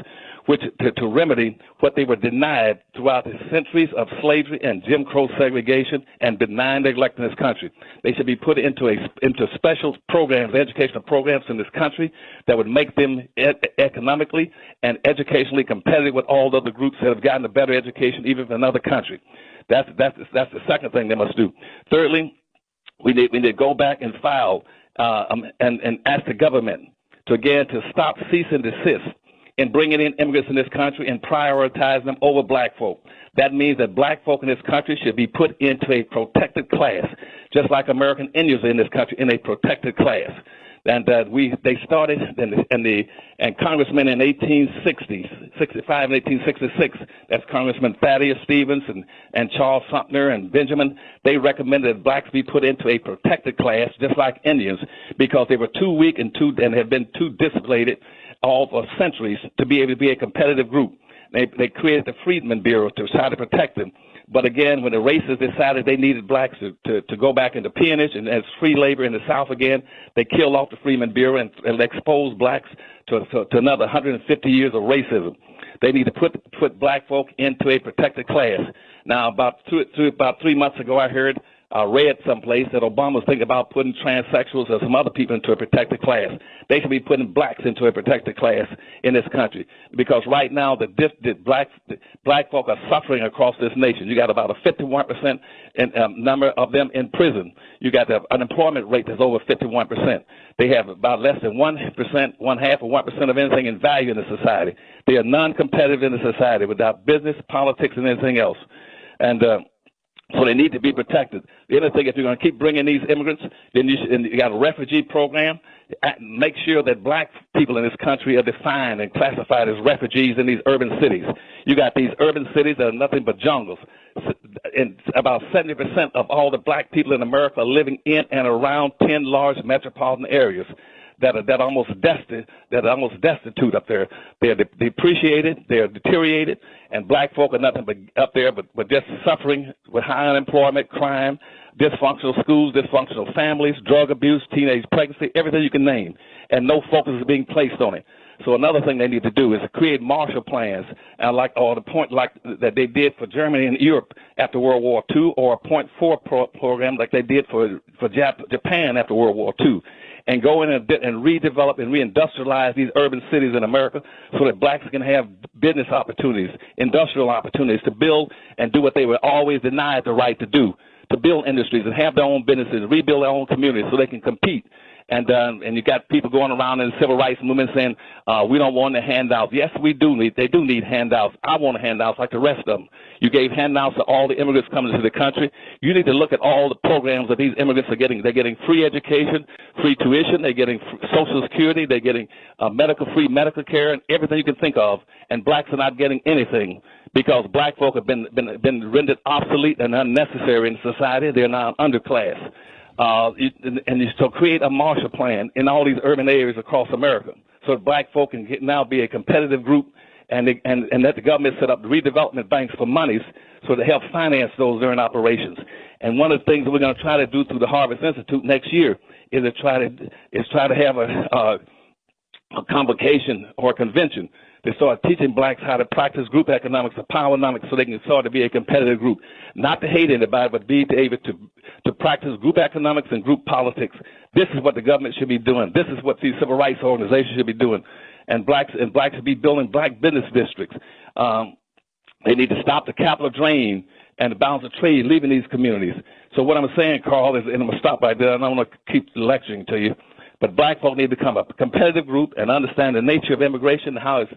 which to remedy what they were denied throughout the centuries of slavery and Jim Crow segregation and benign neglect in this country. They should be put into special programs, educational programs in this country that would make them economically and educationally competitive with all the other groups that have gotten a better education even in another country. That's the second thing they must do. Thirdly, we need to go back and file and ask the government to stop, cease, and desist in bringing in immigrants in this country and prioritize them over black folk. That means that black folk in this country should be put into a protected class, just like American Indians in this country in a protected class. And they started, and congressmen in 1865 and 1866, that's Congressman Thaddeus Stevens and Charles Sumner and Benjamin, they recommended that blacks be put into a protected class, just like Indians, because they were too weak and had been too disciplined all for centuries to be able to be a competitive group. They created the Freedmen Bureau to try to protect them. But again, when the racists decided they needed blacks to go back into peonage and as free labor in the South again, they killed off the Freedmen Bureau and exposed blacks to another 150 years of racism. They need to put black folk into a protected class. Now, about 3 months ago, I read someplace that Obama's thinking about putting transsexuals or some other people into a protected class. They should be putting blacks into a protected class in this country because right now the black folk are suffering across this nation. You got about a 51% number of them in prison. You got the unemployment rate that's over 51%. They have about less than 1%, 1/2 of anything in value in the society. They are non-competitive in the society without business, politics, and anything else. And so they need to be protected. The other thing, if you're going to keep bringing these immigrants, then you got a refugee program. Make sure that black people in this country are defined and classified as refugees in these urban cities. You got these urban cities that are nothing but jungles. And about 70% of all the black people in America are living in and around 10 large metropolitan areas. that are almost destitute up there. They're depreciated, they're deteriorated, and black folk are nothing but up there but just suffering with high unemployment, crime, dysfunctional schools, dysfunctional families, drug abuse, teenage pregnancy, everything you can name, and no focus is being placed on it. So another thing they need to do is to create Marshall plans, or the point like that they did for Germany and Europe after World War II, or a Point 4 program like they did for Japan after World War II, and go in and redevelop and reindustrialize these urban cities in America so that blacks can have business opportunities, industrial opportunities to build and do what they were always denied the right to do, to build industries and have their own businesses, rebuild their own communities so they can compete. And you got people going around in the civil rights movement saying, we don't want the handouts. Yes, they do need handouts. I want handouts like the rest of them. You gave handouts to all the immigrants coming to the country. You need to look at all the programs that these immigrants are getting. They're getting free education, free tuition. They're getting Social Security. They're getting free medical care and everything you can think of. And blacks are not getting anything because black folk have been rendered obsolete and unnecessary in society. They're now underclass. So create a Marshall Plan in all these urban areas across America so that black folk can now be a competitive group and that the government set up the redevelopment banks for monies so to help finance those during operations. And one of the things that we're going to try to do through the Harvest Institute next year is to try to have a convocation or a convention to start teaching blacks how to practice group economics or poweronomics so they can start to be a competitive group. Not to hate anybody, but be able to practice group economics and group politics. This is what the government should be doing. This is what these civil rights organizations should be doing. And blacks should be building black business districts. They need to stop the capital drain and the balance of trade leaving these communities. So what I'm saying, Carl, is, and I'm going to stop right there, and I don't want to keep lecturing to you, but black folk need to become a competitive group and understand the nature of immigration and how it's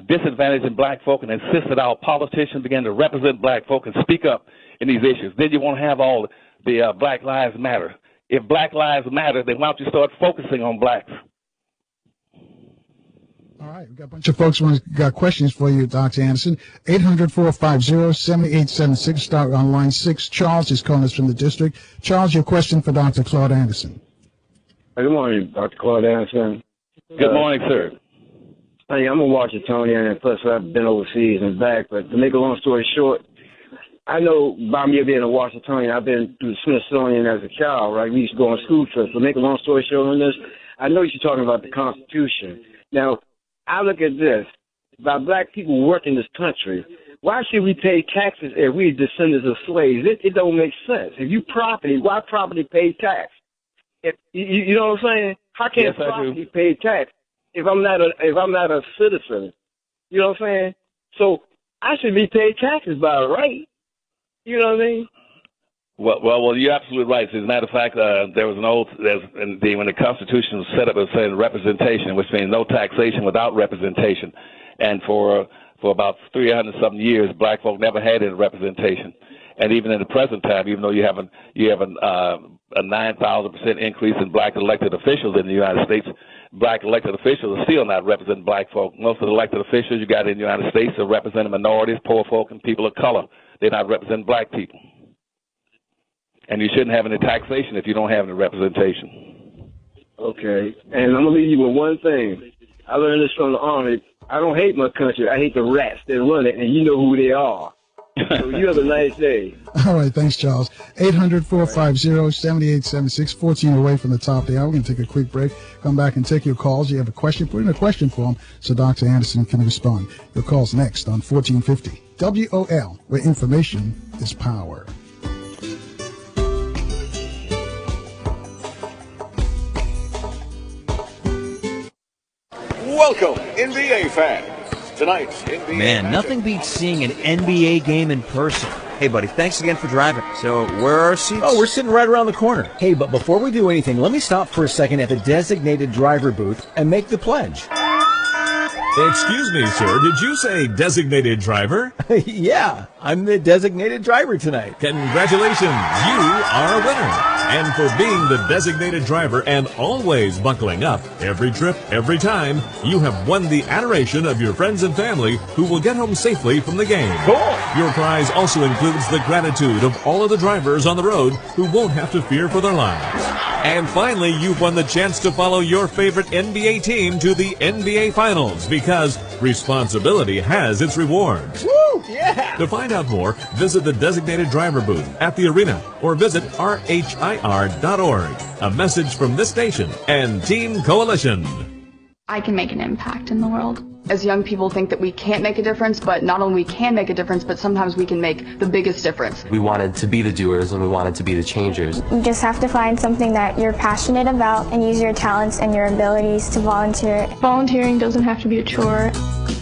disadvantaging black folk, and insist that our politicians begin to represent black folk and speak up in these issues. Then you won't have all the Black Lives Matter. If Black Lives Matter, then why don't you start focusing on blacks?
All right, we've got a bunch of folks who got questions for you, Dr. Anderson. 800-450-7876, start on line 6. Charles is calling us from the district. Charles, your question for Dr. Claud Anderson.
Good morning, Dr. Claud Anderson.
Good morning, sir.
Hey, I'm a Washingtonian, and plus I've been overseas and back. But to make a long story short, I know by me being a Washingtonian, I've been through the Smithsonian as a child, right? We used to go on school trips. To make a long story short on this, I know you're talking about the Constitution. Now, I look at this. By black people working this country, why should we pay taxes if we're descendants of slaves? It don't make sense. If you property, why property pay tax? If you know what I'm saying? How can property pay tax if I'm not a citizen? You know what I'm saying? So I should be paid taxes by right. You know what I mean?
Well, you're absolutely right. As a matter of fact, there was when the Constitution was set up, it was saying representation, which means no taxation without representation. And for about 300-something years, black folk never had any representation. And even in the present time, even though you have a 9,000% increase in black elected officials in the United States, black elected officials are still not representing black folk. Most of the elected officials you got in the United States are representing minorities, poor folk, and people of color. They're not representing black people. And you shouldn't have any taxation if you don't have any representation.
Okay. And I'm going to leave you with one thing. I learned this from the Army. I don't hate my country. I hate the rats that run it, and you know who they are. So you have a nice day.
All right. Thanks, Charles. 800-450-7876, 14 away from the top of the hour. We're going to take a quick break. Come back and take your calls. You have a question, put in a question form so Dr. Anderson can respond. Your call's next on 1450 WOL, where information is power.
Welcome, NBA fans. Tonight's NBA
Man, nothing beats seeing an NBA game in person. Hey, buddy, thanks again for driving. So, where are our seats?
Oh, we're sitting right around the corner. Hey, but before we do anything, let me stop for a second at the designated driver booth and make the pledge.
Excuse me, sir. Did you say designated driver?
Yeah, I'm the designated driver tonight.
Congratulations. You are a winner. And for being the designated driver and always buckling up, every trip, every time, you have won the adoration of your friends and family who will get home safely from the game.
Cool.
Your prize also includes the gratitude of all of the drivers on the road who won't have to fear for their lives. And finally, you've won the chance to follow your favorite NBA team to the NBA Finals because responsibility has its rewards.
Woo! Yeah!
To find out more, visit the designated driver booth at the arena or visit rhir.org. A message from this station and Teen Coalition.
I can make an impact in the world. As young people think that we can't make a difference, but not only we can make a difference, but sometimes we can make the biggest difference.
We wanted to be the doers and we wanted to be the changers.
You just have to find something that you're passionate about and use your talents and your abilities to volunteer. Volunteering doesn't have to be a chore.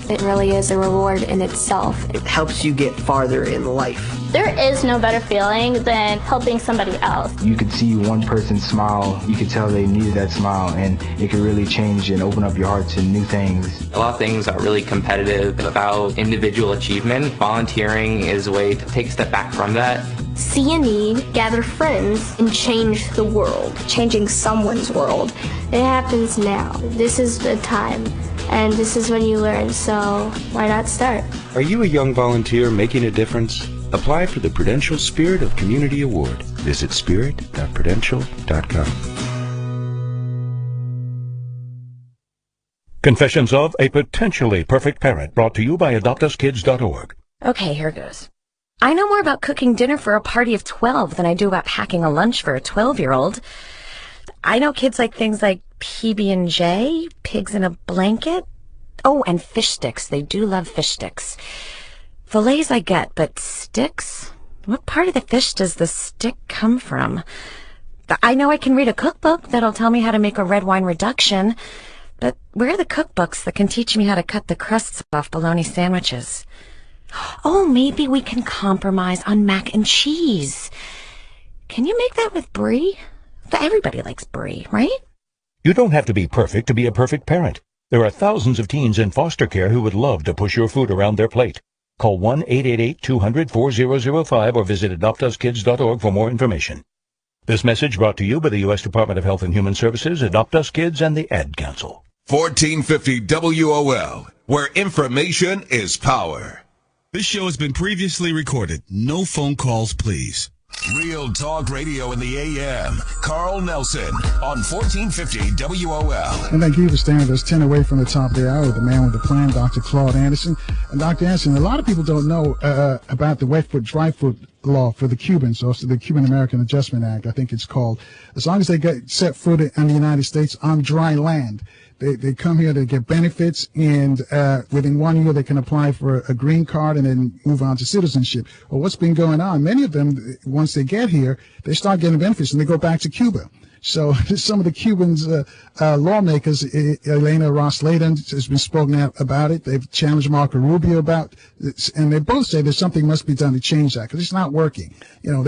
It really is a reward in itself.
It helps you get farther in life.
There is no better feeling than helping somebody else.
You could see one person smile, you could tell they needed that smile, and it could really change and open up your heart to new things.
A lot of things are really competitive about individual achievement. Volunteering is a way to take a step back from that.
See a need, gather friends, and change the world. Changing someone's world. It happens now. This is the time. And this is when you learn, so why not start?
Are you a young volunteer making a difference? Apply for the Prudential Spirit of Community Award. Visit spirit.prudential.com.
Confessions of a Potentially Perfect Parent, brought to you by adoptuskids.org.
Okay, here goes. I know more about cooking dinner for a party of 12 than I do about packing a lunch for a 12-year-old. I know kids like things like PB&J, pigs in a blanket. Oh, and fish sticks. They do love fish sticks. Fillets I get, but sticks? What part of the fish does the stick come from? I know I can read a cookbook that'll tell me how to make a red wine reduction, but where are the cookbooks that can teach me how to cut the crusts off bologna sandwiches? Oh, maybe we can compromise on mac and cheese. Can you make that with brie? Everybody likes brie, right?
You don't have to be perfect to be a perfect parent. There are thousands of teens in foster care who would love to push your food around their plate. Call 1-888-200-4005 or visit adoptuskids.org for more information. This message brought to you by the U.S. Department of Health and Human Services, Adopt Us Kids, and the Ad Council.
1450 WOL, where information is power.
This show has been previously recorded. No phone calls, please.
Real Talk Radio in the AM. Carl Nelson on 1450 WOL.
And thank you for staying with us 10 away from the top of the hour with the man with the plan, Dr. Claud Anderson. And Dr. Anderson, a lot of people don't know about the wet foot, dry foot law for the Cubans, also the Cuban American Adjustment Act, I think it's called. As long as they get set foot in the United States on dry land, they come here to get benefits, and within 1 year they can apply for a green card and then move on to citizenship. Well, what's been going on? Many of them, once they get here, they start getting benefits and they go back to Cuba. So some of the Cubans, lawmakers, Elena Ross-Layton has been spoken out about it. They've challenged Marco Rubio about it, and they both say that something must be done to change that because it's not working. You know,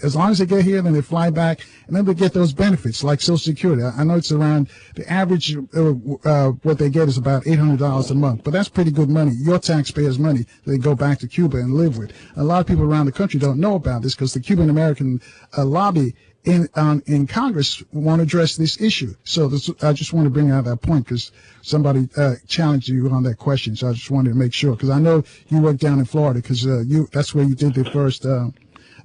as long as they get here, then they fly back, and then they get those benefits like Social Security. I know it's around the average, what they get is about $800 a month, but that's pretty good money. Your taxpayers' money they go back to Cuba and live with. A lot of people around the country don't know about this because the Cuban American lobby in Congress want to address this issue. So I just want to bring out that point because somebody challenged you on that question. So I just wanted to make sure, because I know you work down in Florida because that's where you did the first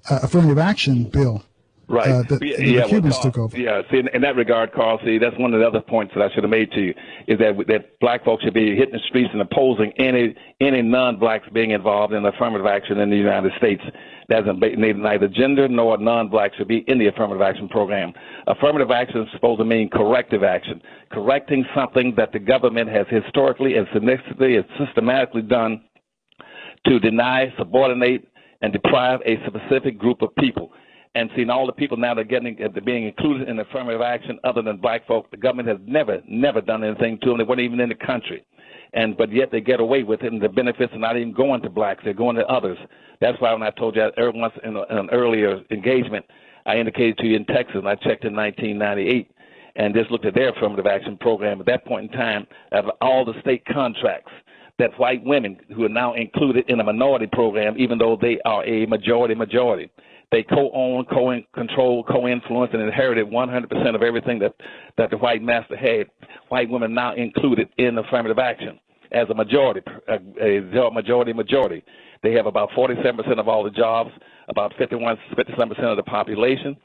affirmative action bill.
Right.
The Cubans took over.
Yeah. See, in that regard, Carl, that's one of the other points that I should have made to you is that black folks should be hitting the streets and opposing any non-blacks being involved in affirmative action in the United States. Neither gender nor non-black should be in the affirmative action program. Affirmative action is supposed to mean corrective action, correcting something that the government has historically and significantly and systematically done to deny, subordinate, and deprive a specific group of people. And seeing all the people now that are being included in affirmative action other than black folk, the government has never done anything to them. They weren't even in the country. But yet they get away with it, and the benefits are not even going to blacks. They're going to others. That's why when I told you once in an earlier engagement, I indicated to you in Texas, and I checked in 1998, and just looked at their affirmative action program. At that point in time, out of all the state contracts, that white women who are now included in a minority program, even though they are a majority. They co-own, co-control, co-influence, and inherited 100% of everything that the white master had. White women now included in affirmative action as a majority. They have about 47% of all the jobs, about 57% of the population.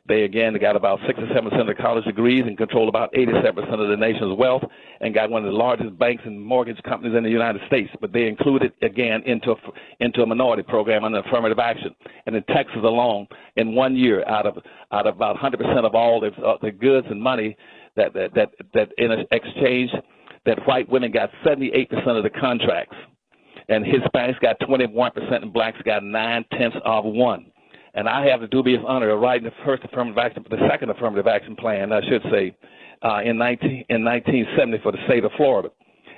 They got about 67% of the college degrees and control about 87% of the nation's wealth, and got one of the largest banks and mortgage companies in the United States. But they included again into a minority program under affirmative action. And in Texas alone, in 1 year, out of about 100% of all the goods and money that in exchange, that white women got 78% of the contracts, and Hispanics got 21%, and blacks got 0.9%. And I have the dubious honor of writing the second affirmative action plan, I should say, in 1970 for the state of Florida.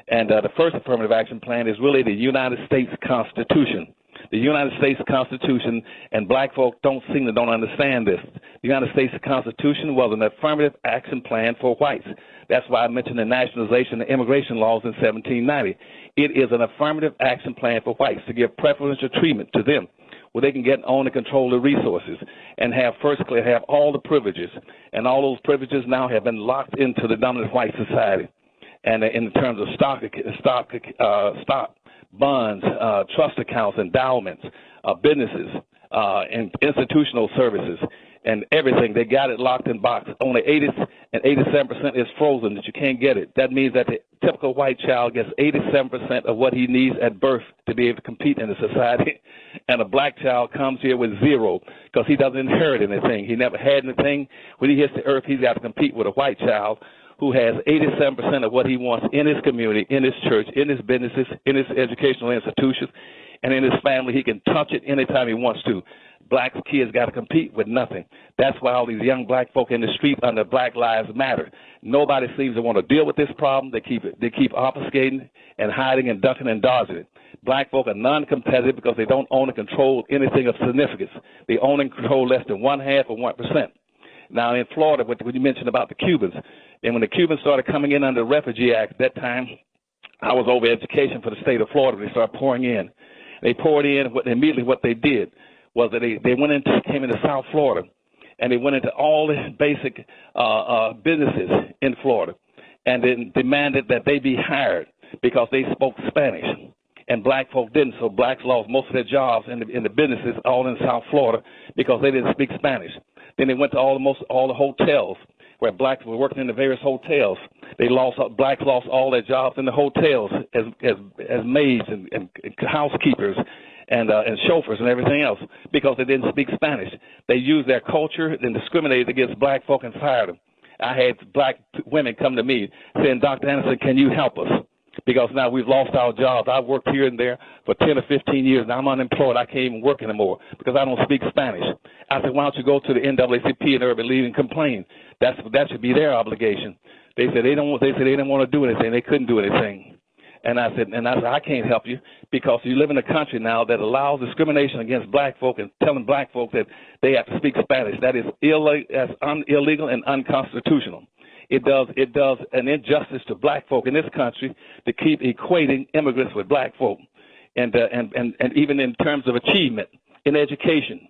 And the first affirmative action plan is really the United States Constitution. The United States Constitution, and black folk don't understand this. The United States Constitution was an affirmative action plan for whites. That's why I mentioned the nationalization and immigration laws in 1790. It is an affirmative action plan for whites to give preferential treatment to them, where they can get on and control the resources and have all the privileges. And all those privileges now have been locked into the dominant white society. And in terms of stock, bonds, trust accounts, endowments, businesses, and institutional services, and everything, they got it locked in box. Only 87% is frozen, that you can't get it. That means that the typical white child gets 87% of what he needs at birth to be able to compete in the society, and a black child comes here with zero because he doesn't inherit anything. He never had anything. When he hits the earth, he's got to compete with a white child who has 87% of what he wants in his community, in his church, in his businesses, in his educational institutions, and in his family. He can touch it anytime he wants to. Black kids got to compete with nothing. That's why all these young black folk in the street under Black Lives Matter. Nobody seems to want to deal with this problem. They keep obfuscating and hiding and ducking and dodging it. Black folk are non-competitive because they don't own and control anything of significance. They own and control less than 0.5% of 1%. Now in Florida, what you mentioned about the Cubans, and when the Cubans started coming in under the Refugee Act, at that time I was over education for the state of Florida. They started pouring in. They poured in. Immediately what they did was that they came into South Florida, and they went into all the basic businesses in Florida, and then demanded that they be hired because they spoke Spanish, and black folk didn't. So blacks lost most of their jobs in the businesses all in South Florida because they didn't speak Spanish. Then they went to all the hotels where blacks were working in the various hotels. Blacks lost all their jobs in the hotels as maids and housekeepers and chauffeurs and everything else because they didn't speak Spanish. They used their culture and discriminated against black folk and fired them. I had black women come to me saying, Dr. Anderson, can you help us? Because now we've lost our jobs. I've worked here and there for 10 or 15 years. Now I'm unemployed. I can't even work anymore because I don't speak Spanish. I said, why don't you go to the NAACP in Urban League and complain? That should be their obligation. They said they didn't want to do anything. They couldn't do anything. And I said, I can't help you because you live in a country now that allows discrimination against black folk and telling black folk that they have to speak Spanish. That is illegal and unconstitutional. It does an injustice to black folk in this country to keep equating immigrants with black folk, and even in terms of achievement in education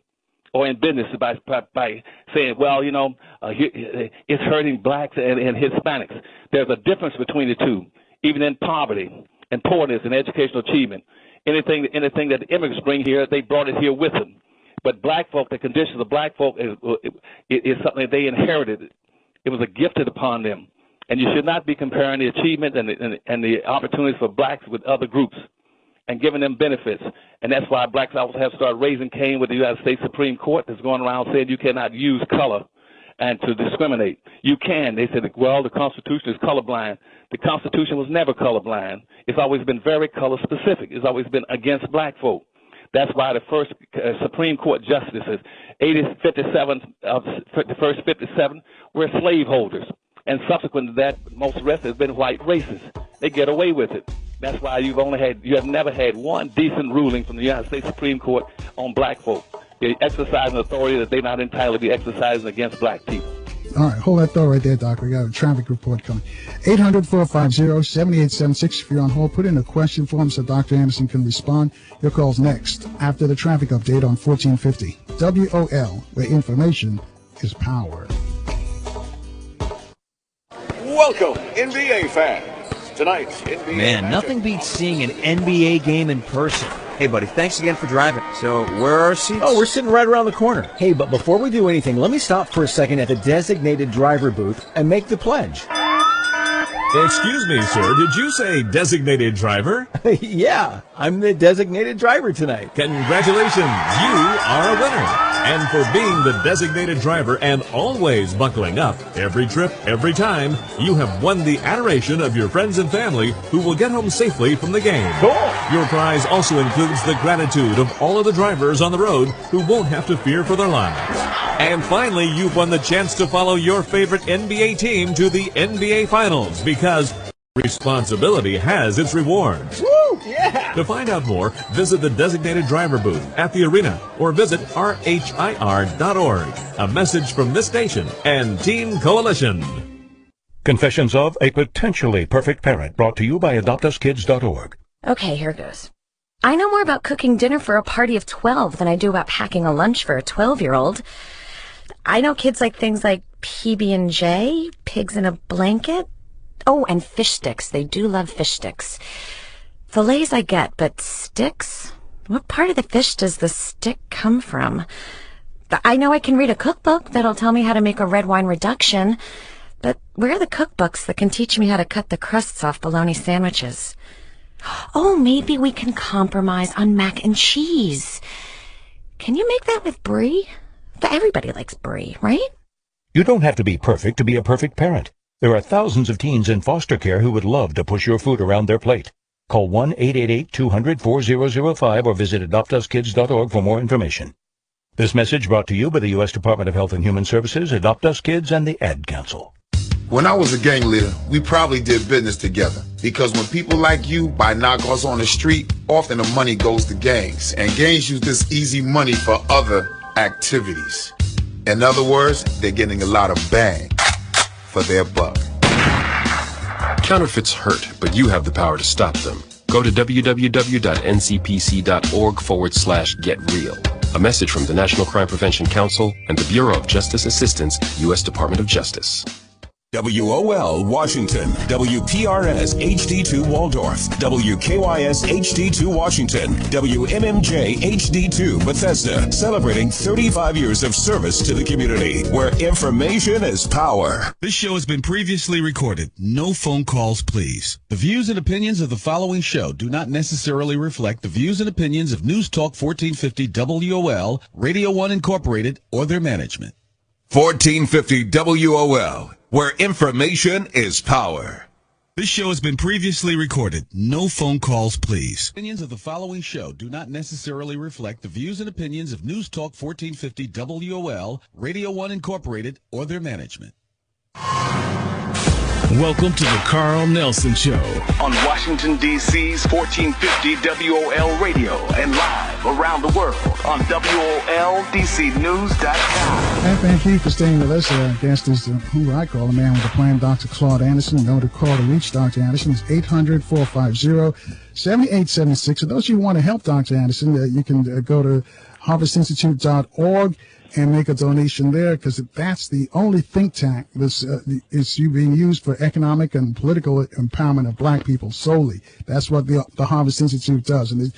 or in business by saying, well, it's hurting blacks and Hispanics. There's a difference between the two, even in poverty and poorness and educational achievement. Anything that the immigrants bring here, they brought it here with them. But black folk, the conditions of black folk is something that they inherited. It was gifted upon them. And you should not be comparing the achievement and the opportunities for blacks with other groups and giving them benefits. And that's why blacks always have started raising Cain with the United States Supreme Court that's going around saying you cannot use color and to discriminate. You can. They said, well, the Constitution is colorblind. The Constitution was never colorblind. It's always been very color specific. It's always been against black folk. That's why the first Supreme Court justices, the first 57 were slaveholders. And subsequent to that, most of the rest has been white racists. They get away with it. That's why you have never had one decent ruling from the United States Supreme Court on black folk. They exercise an authority that they're not entitled to be exercising against black people.
All right, hold that thought right there, Doc. We got a traffic report coming. 800-450-7876. If you're on hold, put in a question for him so Dr. Anderson can respond. Your call's next after the traffic update on 1450 WOL, where information is power.
Welcome, NBA fans. Tonight's NBA
Man,
matchup.
nothing beats seeing an NBA game in person. Hey, buddy, thanks again for driving. So, where are our seats?
Oh, we're sitting right around the corner. Hey, but before we do anything, let me stop for a second at the designated driver booth and make the pledge.
Excuse me, sir. Did you say designated driver?
Yeah, I'm the designated driver tonight.
Congratulations. You are a winner. And for being the designated driver and always buckling up, every trip, every time, you have won the adoration of your friends and family who will get home safely from the game.
Cool.
Your prize also includes the gratitude of all of the drivers on the road who won't have to fear for their lives. And finally, you've won the chance to follow your favorite NBA team to the NBA Finals because responsibility has its rewards.
Woo! Yeah!
To find out more, visit the designated driver booth at the arena or visit rhir.org. A message from this station and Team Coalition.
Confessions of a Potentially Perfect Parent, brought to you by adoptuskids.org.
Okay, here goes. I know more about cooking dinner for a party of 12 than I do about packing a lunch for a 12-year-old. I know kids like things like PB&J, pigs in a blanket. Oh, and fish sticks. They do love fish sticks. Fillets I get, but sticks? What part of the fish does the stick come from? I know I can read a cookbook that'll tell me how to make a red wine reduction, but where are the cookbooks that can teach me how to cut the crusts off bologna sandwiches? Oh, maybe we can compromise on mac and cheese. Can you make that with brie? Everybody likes brie, right?
You don't have to be perfect to be a perfect parent. There are thousands of teens in foster care who would love to push your food around their plate. Call 1-888-200-4005 or visit adoptuskids.org for more information. This message brought to you by the U.S. Department of Health and Human Services, Adopt Us Kids, and the Ad Council.
When I was a gang leader, we probably did business together. Because when people like you buy knockoffs on the street, often the money goes to gangs. And gangs use this easy money for other activities. In other words, they're getting a lot of bang for their buck.
Counterfeits hurt, but you have the power to stop them. Go to www.ncpc.org/getreal. A message from the National Crime Prevention Council and the Bureau of Justice Assistance, U.S. Department of Justice.
WOL Washington, WPRS HD2 Waldorf, WKYS HD2 Washington, WMMJ HD2 Bethesda, celebrating 35 years of service to the community, where information is power.
This show has been previously recorded. No phone calls, please. The views and opinions of the following show do not necessarily reflect the views and opinions of News Talk 1450 WOL, Radio 1 Incorporated, or their management.
1450 WOL, where information is power.
This show has been previously recorded. No phone calls, please. Opinions of the following show do not necessarily reflect the views and opinions of News Talk 1450 WOL, Radio 1 Incorporated, or their management.
Welcome to the Carl Nelson Show
on Washington, D.C.'s 1450 WOL Radio and live around the world on WOLDCnews.com.
And thank you for staying with us. Our guest is who I call the man with the plan, Dr. Claud Anderson. Know to call to reach Dr. Anderson is 800-450-7876. For those of you who want to help Dr. Anderson, you can go to harvestinstitute.org and make a donation there, because that's the only think tank that's is being used for economic and political empowerment of black people solely. That's what the Harvest Institute does, and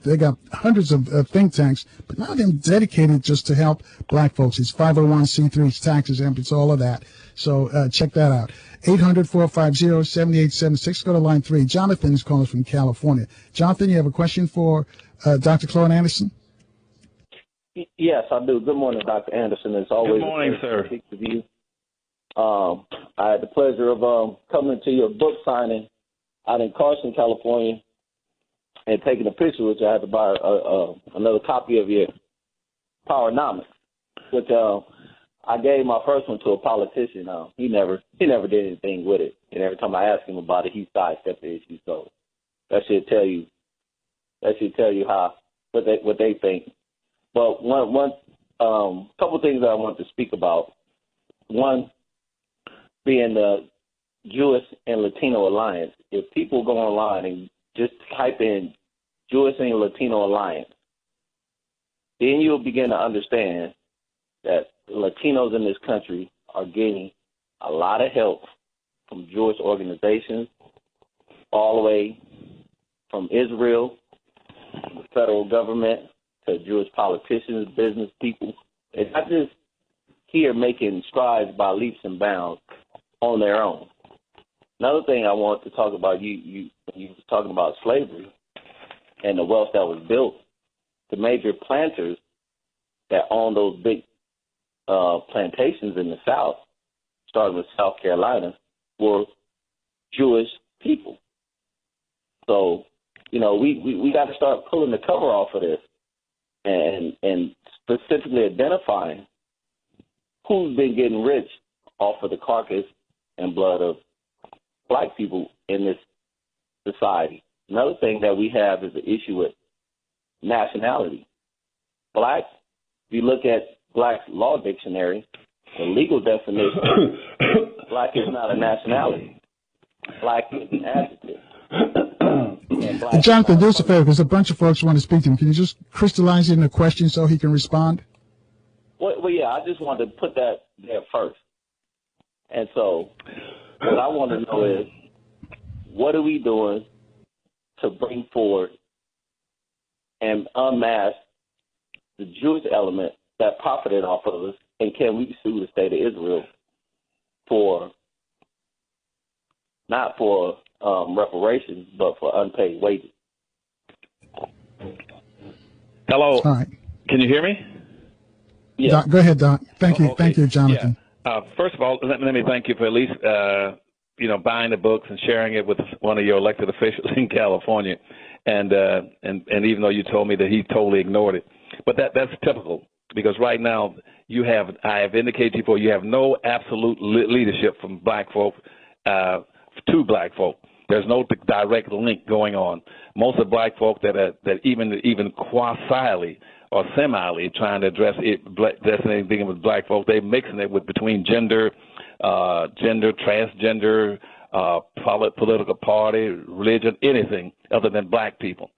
they got hundreds of think tanks, but none of them dedicated just to help black folks. It's 501c3, it's tax exempt, it's all of that. So check that out. 800-450-7876. Go to line 3. Jonathan is calling from California. Jonathan, you have a question for Dr. Claud Anderson?
Yes, I do. Good morning, Dr. Anderson. It's always
good morning, sir.
To speak with you. I had the pleasure of coming to your book signing out in Carson, California, and taking a picture, which I had to buy another copy of your Powernomics, which I gave my first one to a politician. He never did anything with it, and every time I asked him about it, he sidestepped the issue. So that should tell you how what they think. But one couple things that I want to speak about. One, being the Jewish and Latino Alliance. If people go online and just type in Jewish and Latino Alliance, then you'll begin to understand that Latinos in this country are getting a lot of help from Jewish organizations, all the way from Israel the federal government to Jewish politicians, business people. It's not just here making strides by leaps and bounds on their own. Another thing I want to talk about, you were talking about slavery and the wealth that was built. The major planters that owned those big plantations in the South, starting with South Carolina, were Jewish people. So, you know, we got to start pulling the cover off of this and specifically identifying who's been getting rich off of the carcass and blood of black people in this society. Another thing that we have is the issue with nationality. Black, if you look at Black's law dictionary, the legal definition, black is not a nationality. Black is an adjective.
And Jonathan, do us a favor, because a bunch of folks want to speak to him. Can you just crystallize it in a question so he can respond?
Well, yeah, I just wanted to put that there first. And so what I want to know is, what are we doing to bring forward and unmask the Jewish element that profited off of us, and can we sue the state of Israel for, not for reparations, but for unpaid wages?
Hello.
All right.
Can you hear me?
Yeah.
Doc, go ahead, Doc. Thank you.
Okay.
Thank you, Jonathan.
Yeah. First of all, let me thank you for at least, buying the books and sharing it with one of your elected officials in California. And even though you told me that he totally ignored it. But that's typical, because right now I have indicated before, you have no absolute leadership from black folk to black folk. There's no direct link going on. Most of the black folk that even quasi or semi trying to address anything with black folk, they're mixing it with between gender, transgender, political party, religion, anything other than black people.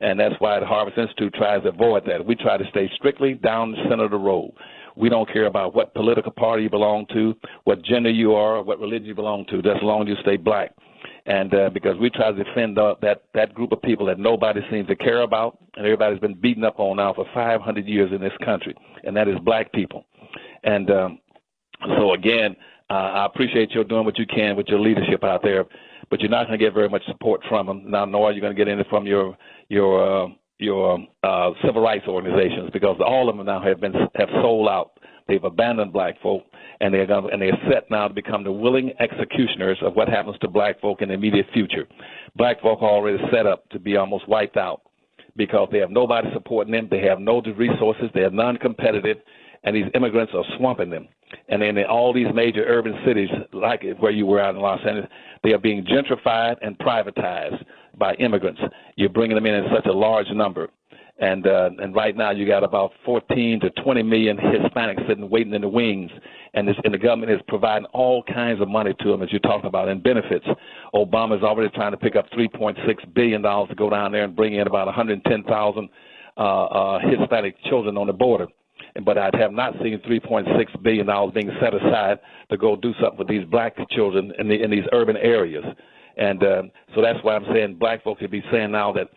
And that's why the Harvest Institute tries to avoid that. We try to stay strictly down the center of the road. We don't care about what political party you belong to, what gender you are, or what religion you belong to, just as long as you stay black. And because we try to defend that group of people that nobody seems to care about, and everybody's been beaten up on now for 500 years in this country, and that is black people. And so, again, I appreciate you doing what you can with your leadership out there, but you're not going to get very much support from them, now, nor are you going to get any from your civil rights organizations, because all of them now have sold out. They've abandoned black folk, and they're set now to become the willing executioners of what happens to black folk in the immediate future. Black folk are already set up to be almost wiped out because they have nobody supporting them. They have no resources. They are non-competitive, and these immigrants are swamping them. And then in all these major urban cities, like where you were out in Los Angeles, they are being gentrified and privatized by immigrants. You're bringing them in such a large number. And right now you got about 14 to 20 million Hispanics sitting waiting in the wings, and the government is providing all kinds of money to them, as you're talking about, in benefits. Obama's already trying to pick up $3.6 billion to go down there and bring in about 110,000 Hispanic children on the border. But I have not seen $3.6 billion being set aside to go do something with these black children in these urban areas. And so that's why I'm saying black folks should be saying now that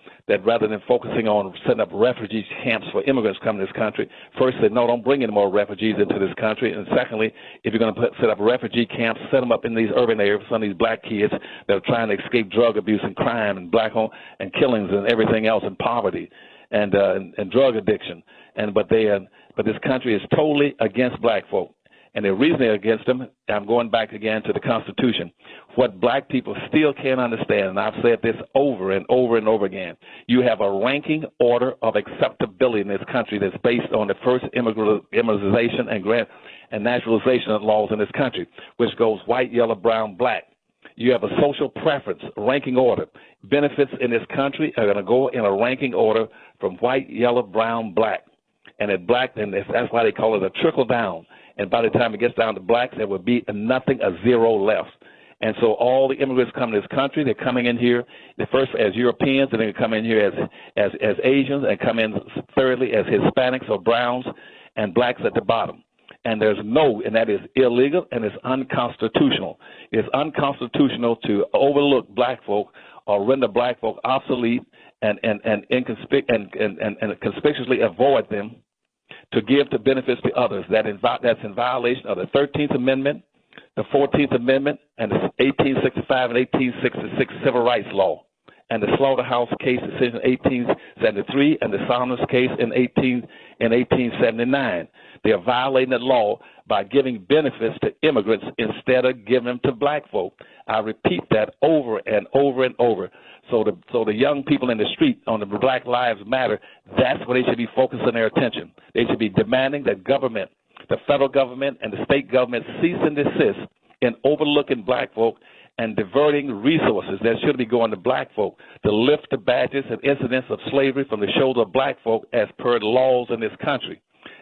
rather than focusing on setting up refugee camps for immigrants coming to this country, first say, no, don't bring any more refugees into this country. And secondly, if you're going to set up refugee camps, set them up in these urban areas for some of these black kids that are trying to escape drug abuse and crime and black home and killings and everything else and poverty and drug addiction. But this country is totally against black folk. And the reason they're against them, I'm going back again to the Constitution. What black people still can't understand, and I've said this over and over and over again, you have a ranking order of acceptability in this country that's based on the first immunization and naturalization laws in this country, which goes white, yellow, brown, black. You have a social preference, ranking order. Benefits in this country are going to go in a ranking order from white, yellow, brown, black. And at black, and that's why they call it a trickle down. And by the time it gets down to blacks, there will be nothing, a zero left. And so all the immigrants come to this country, they're coming in here, first as Europeans, and then they come in here as Asians, and come in thirdly as Hispanics or browns, and blacks at the bottom. And and that is illegal, and it's unconstitutional. It's unconstitutional to overlook black folk or render black folk obsolete and conspicuously avoid them, to give the benefits to others. That's in violation of the 13th Amendment, the 14th Amendment, and the 1865 and 1866 Civil Rights Law, and the Slaughterhouse case decision 1873, and the Saunders case in 1879. They are violating the law by giving benefits to immigrants instead of giving them to black folk. I repeat that over and over and over. So the young people in the street on the Black Lives Matter, that's where they should be focusing their attention. They should be demanding that government, the federal government and the state government, cease and desist in overlooking black folk and diverting resources that should be going to black folk to lift the badges and incidents of slavery from the shoulders of black folk as per the laws in this country,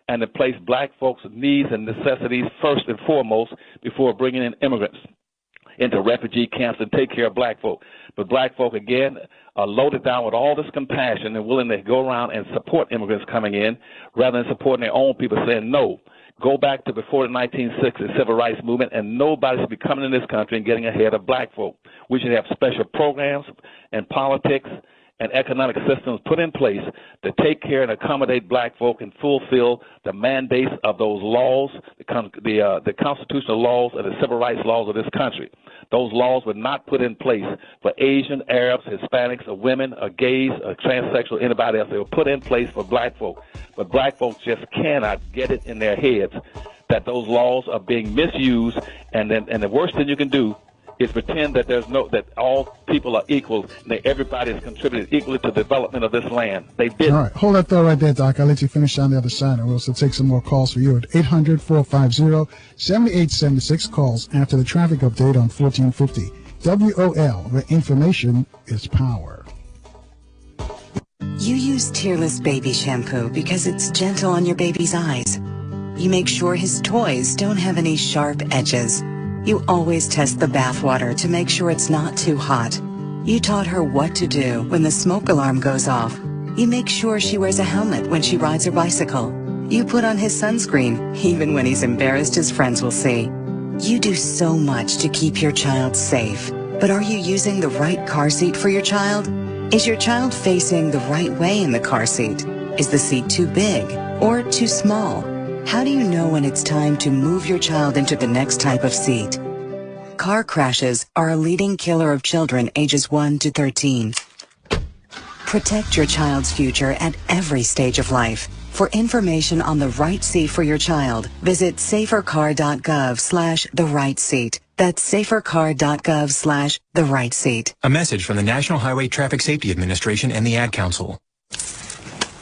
and to place black folks' needs and necessities first and foremost before bringing in immigrants into refugee camps and take care of black folk. But black folk, again, are loaded down with all this compassion and willing to go around and support immigrants coming in rather than supporting their own people, saying no. Go back to before the 1960s civil rights movement, and nobody should be coming in this country and getting ahead of black folk. We should have special programs and politics and economic systems put in place to take care and accommodate black folk and fulfill the mandates of those laws, the constitutional laws and the civil rights laws of this country. Those laws were not put in place for Asian, Arabs, Hispanics, or women, or gays, or transsexual, anybody else. They were put in place for black folk. But black folks just cannot get it in their heads that those laws are being misused, and the worst thing you can do is pretend that that all people are equal, and that everybody has contributed equally to the development of this land. They didn't.
All right, hold that thought right there, Doc. I'll let you finish on the other side, and we'll also take some more calls for you at 800-450-7876. Calls after the traffic update on 1450 WOL, where information is power.
You use Tearless baby shampoo because it's gentle on your baby's eyes. You make sure his toys don't have any sharp edges. You always test the bathwater to make sure it's not too hot. You taught her what to do when the smoke alarm goes off. You make sure she wears a helmet when she rides her bicycle. You put on his sunscreen, even when he's embarrassed his friends will see. You do so much to keep your child safe. But are you using the right car seat for your child? Is your child facing the right way in the car seat? Is the seat too big or too small? How do you know when it's time to move your child into the next type of seat? Car crashes are a leading killer of children ages 1 to 13. Protect your child's future at every stage of life. For information on the right seat for your child, visit safercar.gov/therightseat. That's safercar.gov/therightseat.
A message from the National Highway Traffic Safety Administration and the Ad Council.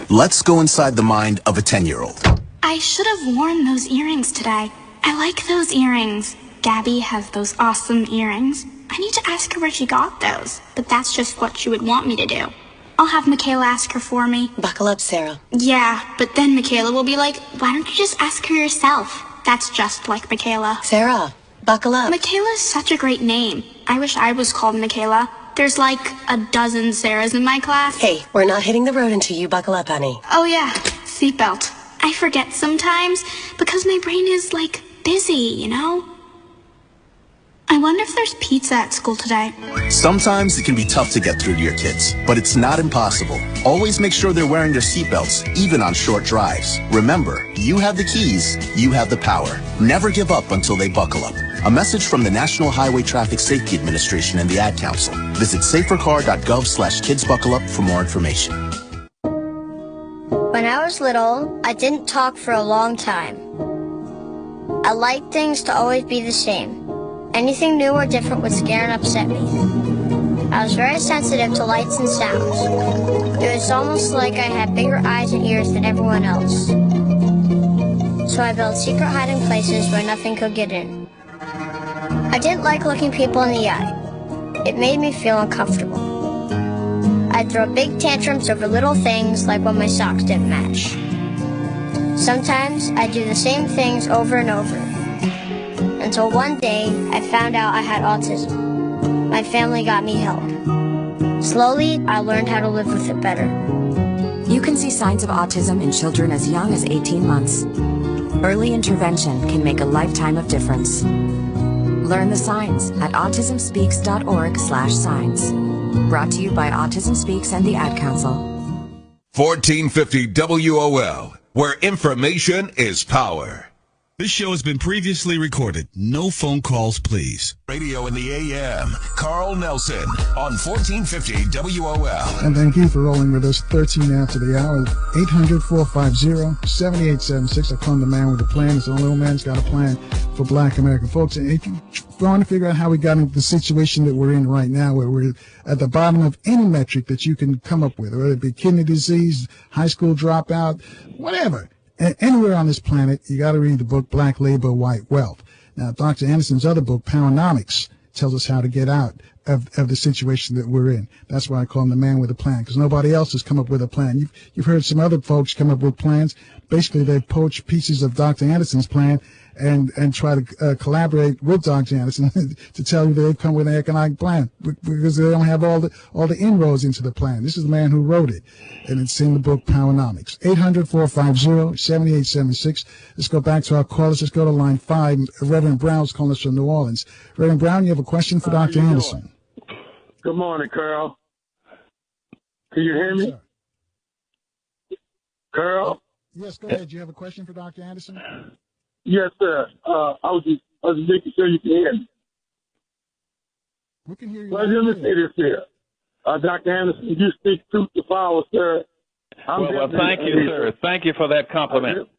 Let's go inside the mind of a 10-year-old.
I should have worn those earrings today. I like those earrings. Gabby has those awesome earrings. I need to ask her where she got those, but that's just what she would want me to do. I'll have Michaela ask her for me.
Buckle up, Sarah.
Yeah, but then Michaela will be like, why don't you just ask her yourself? That's just like Michaela.
Sarah, buckle up.
Michaela's such a great name. I wish I was called Michaela. There's like a dozen Sarahs in my class.
Hey, we're not hitting the road until you buckle up, honey.
Oh yeah, seatbelt. I forget sometimes because my brain is like busy, you know? I wonder if there's pizza at school today.
Sometimes it can be tough to get through to your kids, but it's not impossible. Always make sure they're wearing their seatbelts, even on short drives. Remember, you have the keys, you have the power. Never give up until they buckle up. A message from the National Highway Traffic Safety Administration and the Ad Council. Visit safercar.gov/kidsbuckleup for more information.
When I was little, I didn't talk for a long time. I liked things to always be the same. Anything new or different would scare and upset me. I was very sensitive to lights and sounds. It was almost like I had bigger eyes and ears than everyone else. So I built secret hiding places where nothing could get in. I didn't like looking people in the eye. It made me feel uncomfortable. I'd throw big tantrums over little things like when my socks didn't match. Sometimes I'd do the same things over and over. Until one day, I found out I had autism. My family got me help. Slowly, I learned how to live with it better.
You can see signs of autism in children as young as 18 months. Early intervention can make a lifetime of difference. Learn the signs at autismspeaks.org/signs. Brought to you by Autism Speaks and the Ad Council.
1450 WOL, where information is power.
This show has been previously recorded. No phone calls, please.
Radio in the AM. Carl Nelson on 1450 WOL.
And thank you for rolling with us 13 after the hour. 800-450-7876. I call him the man with a plan. It's the only old man that's got a plan for Black American folks. And if you want to figure out how we got into the situation that we're in right now, where we're at the bottom of any metric that you can come up with, whether it be kidney disease, high school dropout, whatever. Anywhere on this planet, you got to read the book Black Labor, White Wealth. Now, Dr. Anderson's other book, Powernomics, tells us how to get out of the situation that we're in. That's why I call him the man with a plan, because nobody else has come up with a plan. You've heard some other folks come up with plans. Basically, they've poached pieces of Dr. Anderson's plan and try to collaborate with Dr. Anderson to tell you that they've come with an economic plan because they don't have all the inroads into the plan. This is the man who wrote it, and it's in the book Powernomics. 800-450-7876. Let's go back to our callers. Let's go to line 5. Reverend Brown's calling us from New Orleans. Reverend Brown, you have a question for Dr. Anderson.
Good morning, Carl. Can you hear me?
Yes,
Carl?
Yes, go ahead. Do you have a question for Dr. Anderson?
Yes, sir. I was just making sure you can hear me.
We can hear you.
Well, let me say this here. Dr. Anderson, you speak truth to power, sir.
Well, thank you, sir. Thank you for that compliment.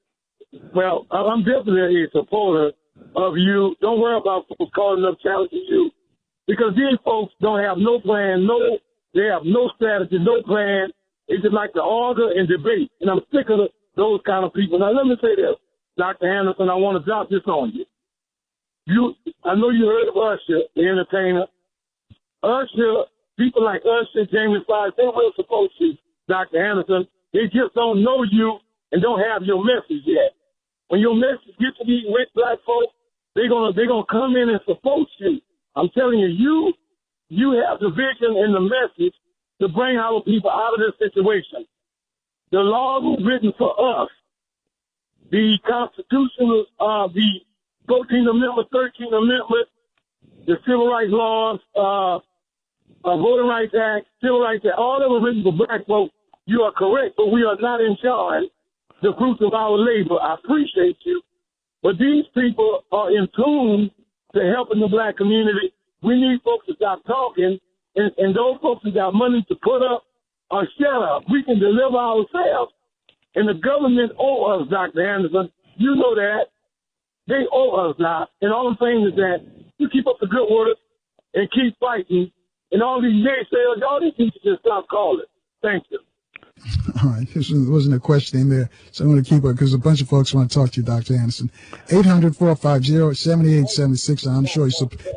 Well, I'm definitely a supporter of you. Don't worry about folks calling up challenging you, because these folks don't have no plan, they have no strategy, no plan. They just like to argue and debate, and I'm sick of those kind of people. Now, let me say this. Dr. Anderson, I want to drop this on you. I know you heard of Usher, the entertainer. Usher, people like Usher, Jamie Foxx, they will support you, Dr. Anderson. They just don't know you and don't have your message yet. When your message gets to these rich black folks, they're gonna come in and support you. I'm telling you, you have the vision and the message to bring our people out of this situation. The law was written for us. The Constitution, the 14th Amendment, 13th Amendment, the Civil Rights Laws, Voting Rights Act, Civil Rights Act, all of them written for black folks. You are correct, but we are not in charge. The fruits of our labor. I appreciate you. But these people are in tune to helping the black community. We need folks to stop talking, and those folks who got money to put up or shut up. We can deliver ourselves. And the government owe us, Dr. Anderson. You know that. They owe us now. And all I'm saying is that you keep up the good work and keep fighting. And all these naysayers, y'all need to just stop calling. Thank you.
All right. This wasn't a question in there, so I'm going to keep it because a bunch of folks want to talk to you, Dr. Anderson. 800-450-7876. I'm sure he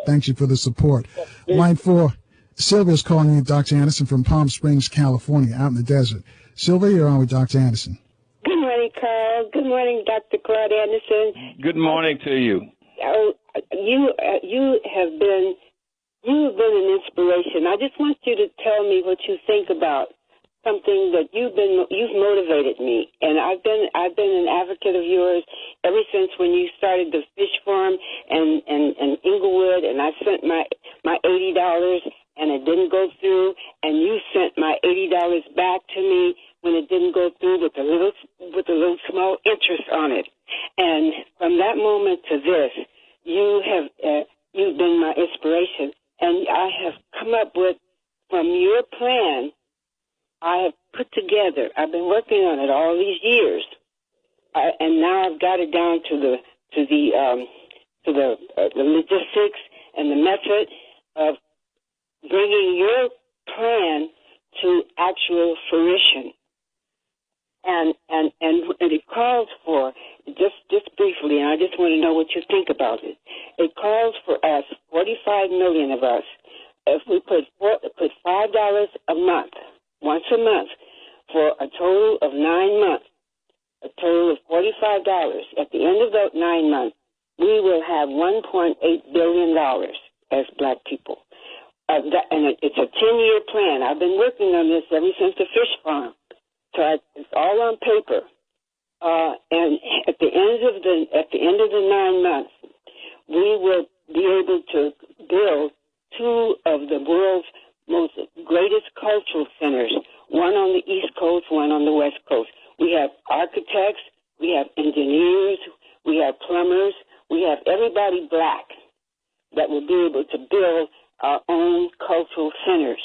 thanks you for the support. Line 4, Sylvia's calling you, Dr. Anderson, from Palm Springs, California, out in the desert. Sylvia, you're on with Dr. Anderson.
Good morning, Carl. Good morning, Dr. Claud Anderson.
Good morning to you.
You have been an inspiration. I just want you to tell me what you think about something that you've motivated me, and I've been an advocate of yours ever since when you started the fish farm and Inglewood, and I sent my $80 and it didn't go through, and you sent my $80 back to me when it didn't go through with a little small interest on it. And from that moment to this, you've been my inspiration, and I have come up with, from your plan, I have put together. I've been working on it all these years, and now I've got it down to the logistics and the method of bringing your plan to actual fruition. And it calls for, just briefly, and I just want to know what you think about it. It calls for us, 45 million of us, if we put $5 a month, once a month, for a total of 9 months, a total of $45. At the end of those 9 months, we will have $1.8 billion as black people. And it's a 10-year plan. I've been working on this ever since the fish farm. So it's all on paper. And at the end of the 9 months, we will be able to build two of the world's most greatest cultural centers, one on the East Coast, one on the West Coast. We have architects, we have engineers, we have plumbers, we have everybody black that will be able to build our own cultural centers.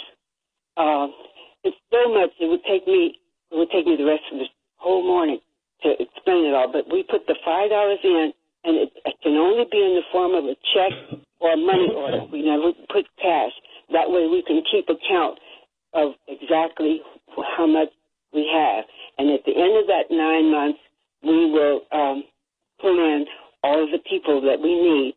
It's so much, it would take me the rest of the whole morning to explain it all, but we put the $5 in, and it can only be in the form of a check or a money order. We never put cash. That way we can keep account of exactly how much we have. And at the end of that 9 months, we will pull in all of the people that we need.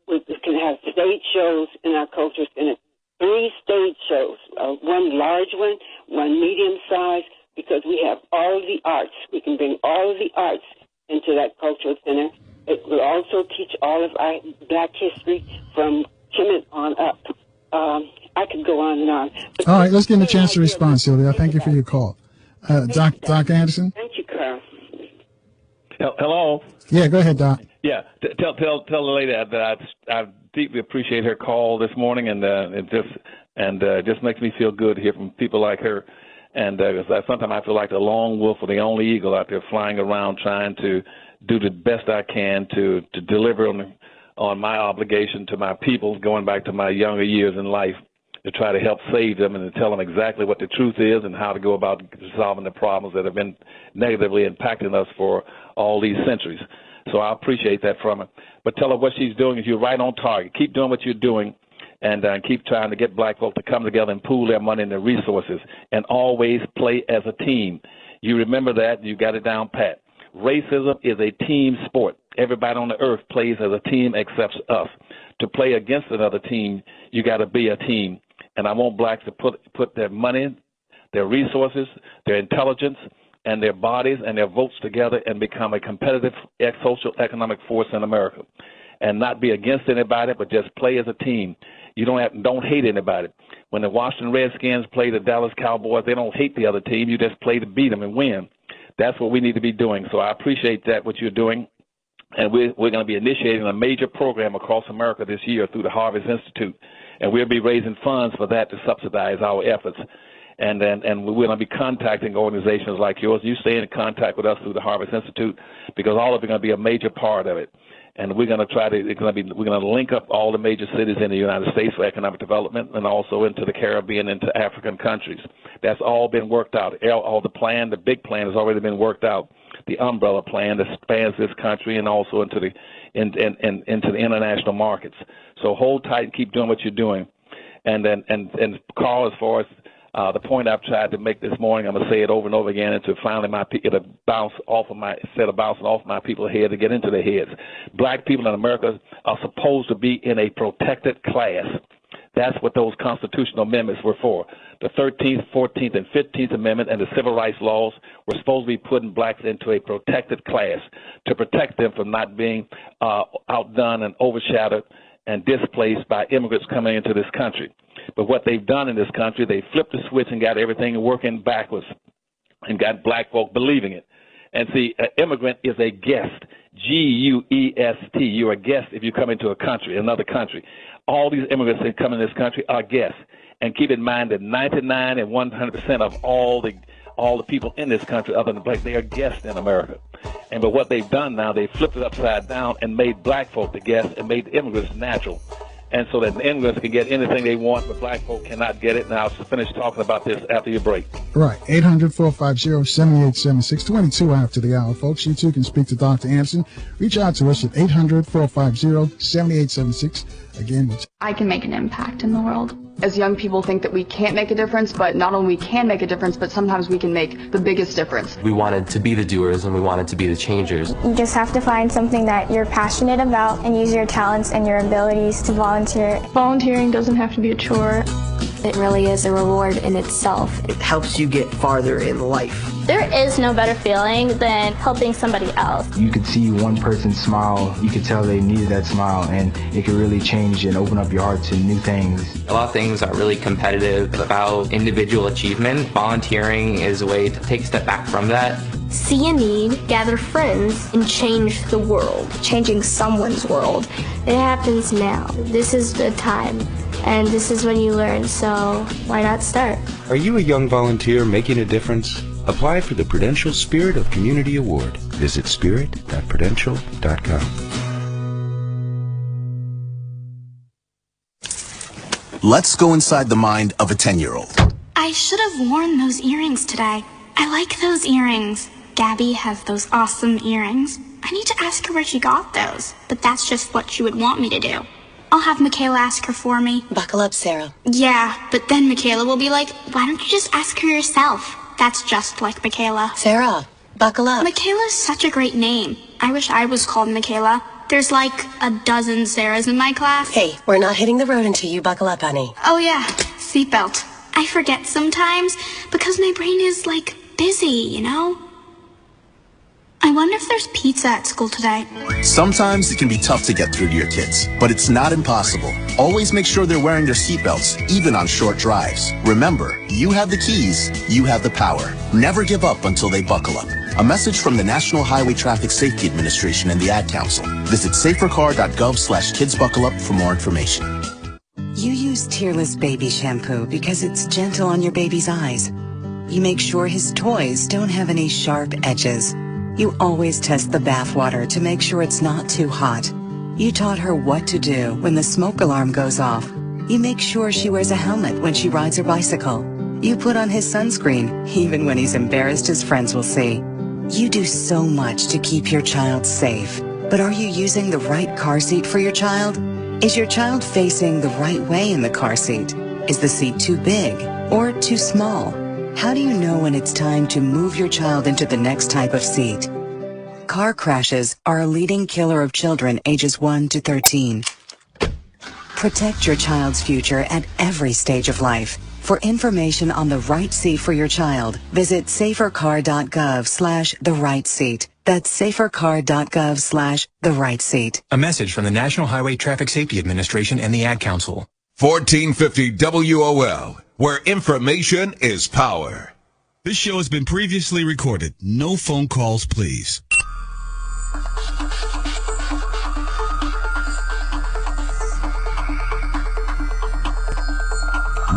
We can have stage shows in our culture center, 3 stage shows, one large one, one medium size, because we have all of the arts. We can bring all of the arts into that cultural center. It will also teach all of our black history from Kemet on up. I could go on and on. But
all right, let's give him a chance to respond, Sylvia. Thank you for your call. Doc Anderson?
Thank you, Carl.
Hello?
Yeah, go ahead, Doc.
Yeah, tell the lady that I deeply appreciate her call this morning, and it just makes me feel good to hear from people like her. And sometimes I feel like the lone wolf or the only eagle out there flying around trying to do the best I can to deliver on my obligation to my people, going back to my younger years in life, to try to help save them and to tell them exactly what the truth is and how to go about solving the problems that have been negatively impacting us for all these centuries. So I appreciate that from her. But tell her what she's doing is you're right on target. Keep doing what you're doing, and keep trying to get black folk to come together and pool their money and their resources, and always play as a team. You remember that, you got it down pat. Racism is a team sport. Everybody on the earth plays as a team except us. To play against another team, you got to be a team. And I want blacks to put their money, their resources, their intelligence, and their bodies and their votes together and become a competitive social economic force in America, and not be against anybody, but just play as a team. You don't hate anybody. When the Washington Redskins play the Dallas Cowboys, they don't hate the other team. You just play to beat them and win. That's what we need to be doing. So I appreciate that, what you're doing. And we're going to be initiating a major program across America this year through the Harvest Institute. And we'll be raising funds for that to subsidize our efforts. And we're going to be contacting organizations like yours. You stay in contact with us through the Harvest Institute, because all of it is going to be a major part of it. And we're going to we're going to link up all the major cities in the United States for economic development, and also into the Caribbean, into African countries. That's all been worked out. All the plan, the big plan, has already been worked out. The umbrella plan that spans this country and also into the international markets. So hold tight and keep doing what you're doing. And Carl, as far as the point I've tried to make this morning, I'm going to say it over and over again until finally it'll bounce off of instead of bouncing off my people's head to get into their heads. Black people in America are supposed to be in a protected class. That's what those constitutional amendments were for. The 13th, 14th, and 15th Amendment and the civil rights laws were supposed to be putting blacks into a protected class to protect them from not being outdone and overshadowed and displaced by immigrants coming into this country. But what they've done in this country, they flipped the switch and got everything working backwards and got black folk believing it. And see, an immigrant is a guest, G-U-E-S-T. You're a guest if you come into a country, another country. All these immigrants that come in this country are guests. And keep in mind that 99 and 100% of all the people in this country, other than blacks, they are guests in America. But what they've done now, they flipped it upside down and made black folk the guests and made the immigrants natural. And so that the immigrants can get anything they want, but black folk cannot get it. Now, I'll finish talking about this after your break.
Right. 800-450-7876, 22 after the hour, folks. You too can speak to Dr. Anderson. Reach out to us at 800-450-7876. Again,
I can make an impact in the world. As young people think that we can't make a difference, but not only we can make a difference, but sometimes we can make the biggest difference.
We wanted to be the doers and we wanted to be the changers.
You just have to find something that you're passionate about and use your talents and your abilities to volunteer. Volunteering doesn't have to be a chore.
It really is a reward in itself.
It helps you get farther in life.
There is no better feeling than helping somebody else.
You could see one person smile, you could tell they needed that smile, and it could really change and open up your heart to new things.
A lot of things are really competitive about individual achievement. Volunteering is a way to take a step back from that.
See a need, gather friends, and change the world. Changing someone's world. It happens now. This is the time. And this is when you learn, so why not start?
Are you a young volunteer making a difference? Apply for the Prudential Spirit of Community Award. Visit spirit.prudential.com.
Let's go inside the mind of a 10-year-old.
I should have worn those earrings today. I like those earrings. Gabby has those awesome earrings. I need to ask her where she got those, but that's just what she would want me to do. I'll have Michaela ask her for me.
Buckle up, Sarah.
Yeah, but then Michaela will be like, why don't you just ask her yourself? That's just like Michaela.
Sarah, buckle up.
Michaela's such a great name. I wish I was called Michaela. There's like a dozen Sarahs in my class.
Hey, we're not hitting the road until you buckle up, honey.
Oh yeah, seatbelt. I forget sometimes because my brain is like busy, you know? I wonder if there's pizza at school today.
Sometimes it can be tough to get through to your kids, but it's not impossible. Always make sure they're wearing their seatbelts, even on short drives. Remember, you have the keys, you have the power. Never give up until they buckle up. A message from the National Highway Traffic Safety Administration and the Ad Council. Visit safercar.gov/kidsbuckleup for more information.
You use Tearless baby shampoo because it's gentle on your baby's eyes. You make sure his toys don't have any sharp edges. You always test the bath water to make sure it's not too hot. You taught her what to do when the smoke alarm goes off. You make sure she wears a helmet when she rides her bicycle. You put on his sunscreen, even when he's embarrassed his friends will see. You do so much to keep your child safe. But are you using the right car seat for your child? Is your child facing the right way in the car seat? Is the seat too big or too small? How do you know when it's time to move your child into the next type of seat? Car crashes are a leading killer of children ages 1 to 13. Protect your child's future at every stage of life. For information on the right seat for your child, visit safercar.gov/the-right-seat. That's safercar.gov/the-right-seat.
A message from the National Highway Traffic Safety Administration and the Ad Council.
1450 WOL, where information is power.
This show has been previously recorded. No phone calls, please.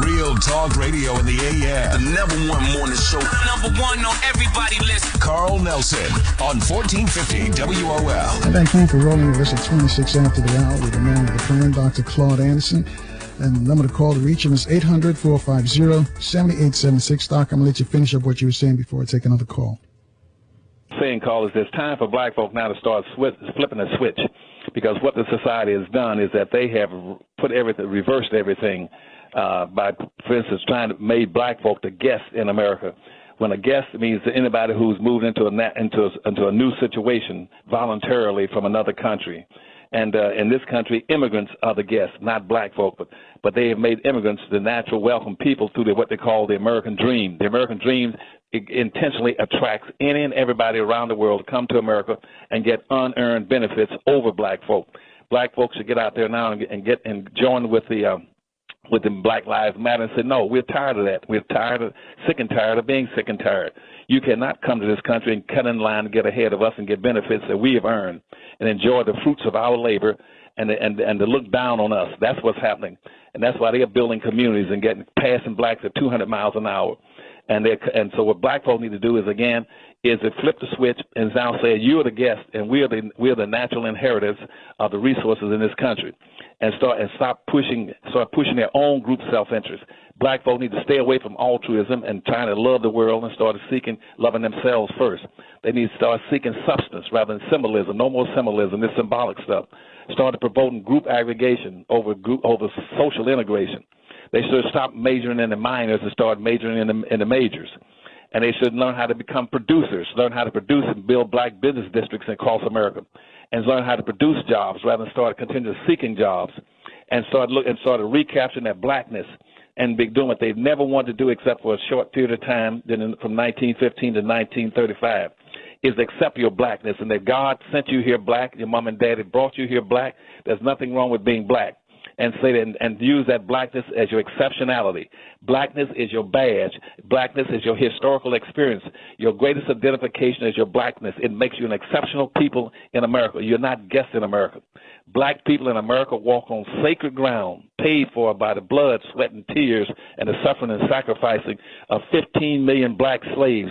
Real talk radio in the AM.
The #1 morning show. #1 on everybody list.
Carl Nelson on 1450 WOL.
And thank you for rolling with us at 26 after the hour with the man with the plan, Dr. Claud Anderson. And the number to call to reach him is 800-450-7876. Doc, I'm going to let you finish up what you were saying before I take another call.
Saying, Carl, is it's time for black folk now to start flipping a switch, because what the society has done is that they have reversed everything by, for instance, trying to make black folk the guests in America. When a guest means anybody who's moved into a new situation voluntarily from another country. And in this country, immigrants are the guests, not black folk, but they have made immigrants the natural welcome people through what they call the American dream. The American dream intentionally attracts any and everybody around the world to come to America and get unearned benefits over black folk. Black folks should get out there now and join with the Black Lives Matter and say, no, we're tired of that. We're sick and tired of being sick and tired. You cannot come to this country and cut in line to get ahead of us and get benefits that we have earned and enjoy the fruits of our labor and to look down on us. That's what's happening. And that's why they are building communities and passing blacks at 200 miles an hour. And so what black folk need to do is to flip the switch and now say, you're the guest and we're the natural inheritors of the resources in this country. And start pushing their own group self-interest. Black folk need to stay away from altruism and trying to love the world and start loving themselves first. They need to start seeking substance rather than symbolism. No more symbolism, this symbolic stuff. Start promoting group aggregation over social integration. They should stop majoring in the minors and start majoring in the majors. And they should learn how to become producers, learn how to produce and build black business districts across America, and learn how to produce jobs rather than start continuing seeking jobs, and start recapturing that blackness and be doing what they've never wanted to do except for a short period of time from 1915 to 1935, is accept your blackness, and that God sent you here black, your mom and daddy brought you here black. There's nothing wrong with being black. and say that, and use that blackness as your exceptionality. Blackness is your badge. Blackness is your historical experience. Your greatest identification is your blackness. It makes you an exceptional people in America. You're not guests in America. Black people in America walk on sacred ground, paid for by the blood, sweat, and tears, and the suffering and sacrificing of 15 million black slaves.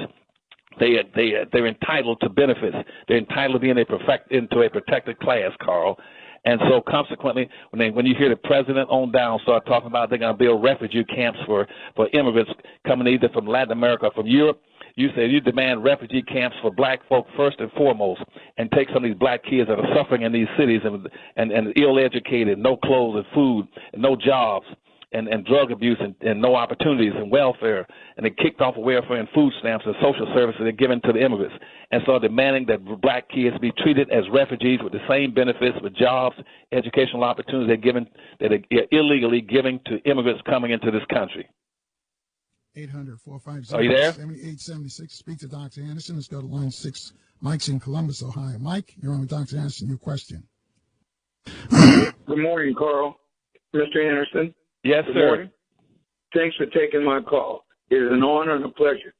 They're entitled to benefits. They're entitled to be into a protected class, Carl. And so consequently, when you hear the president on down start talking about they're going to build refugee camps for immigrants coming either from Latin America or from Europe, you say you demand refugee camps for black folk first and foremost, and take some of these black kids that are suffering in these cities and ill-educated, no clothes and food, and no jobs, and drug abuse and no opportunities and welfare, and they kicked off of welfare and food stamps and social services they're given to the immigrants, and so demanding that black kids be treated as refugees with the same benefits, with jobs, educational opportunities that are illegally giving to immigrants coming into this country.
800-450-7876. Speak to Dr. Anderson. Let's go to line 6. Mike's in Columbus, Ohio. Mike, you're on with Dr. Anderson. Your question.
Good morning, Carl. Mr. Anderson.
Yes,
Good
sir.
Morning. Thanks for taking my call. It is an honor and a pleasure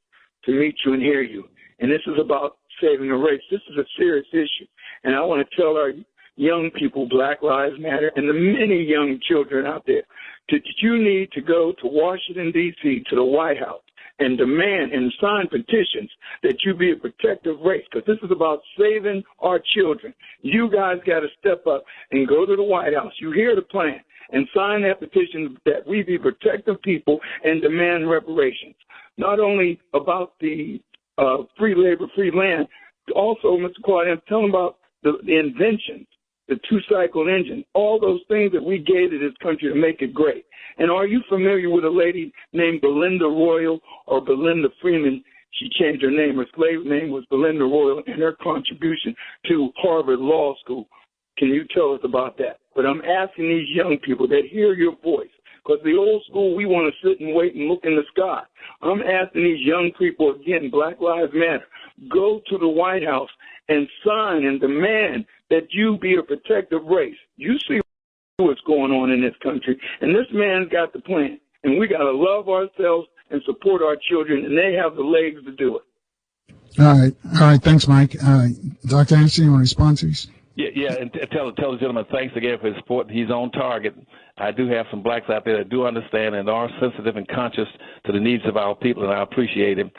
to meet you and hear you. And this is about saving a race. This is a serious issue. And I want to tell our young people, Black Lives Matter, and the many young children out there, that you need to go to Washington, D.C., to the White House, and demand and sign petitions that you be a protective race, because this is about saving our children. You guys got to step up and go to the White House. You hear the plan, and sign that petition that we be protective people and demand reparations. Not only about the free labor, free land, also, Mr. Claud Anderson, tell them about the inventions, the two-cycle engine, all those things that we gave to this country to make it great. And are you familiar with a lady named Belinda Royal or Belinda Freeman? She changed her name. Her slave name was Belinda Royal, and her contribution to Harvard Law School. Can you tell us about that? But I'm asking these young people that hear your voice, because the old school, we want to sit and wait and look in the sky. I'm asking these young people, again, Black Lives Matter, go to the White House and sign and demand that you be a protective race. You see what's going on in this country, and this man's got the plan. And we got to love ourselves and support our children, and they have the legs to do it.
All right. Thanks, Mike. Dr. Anderson, you want to respond to these?
Yeah, and tell the gentleman thanks again for his support. He's on target. I do have some blacks out there that do understand and are sensitive and conscious to the needs of our people, and I appreciate him.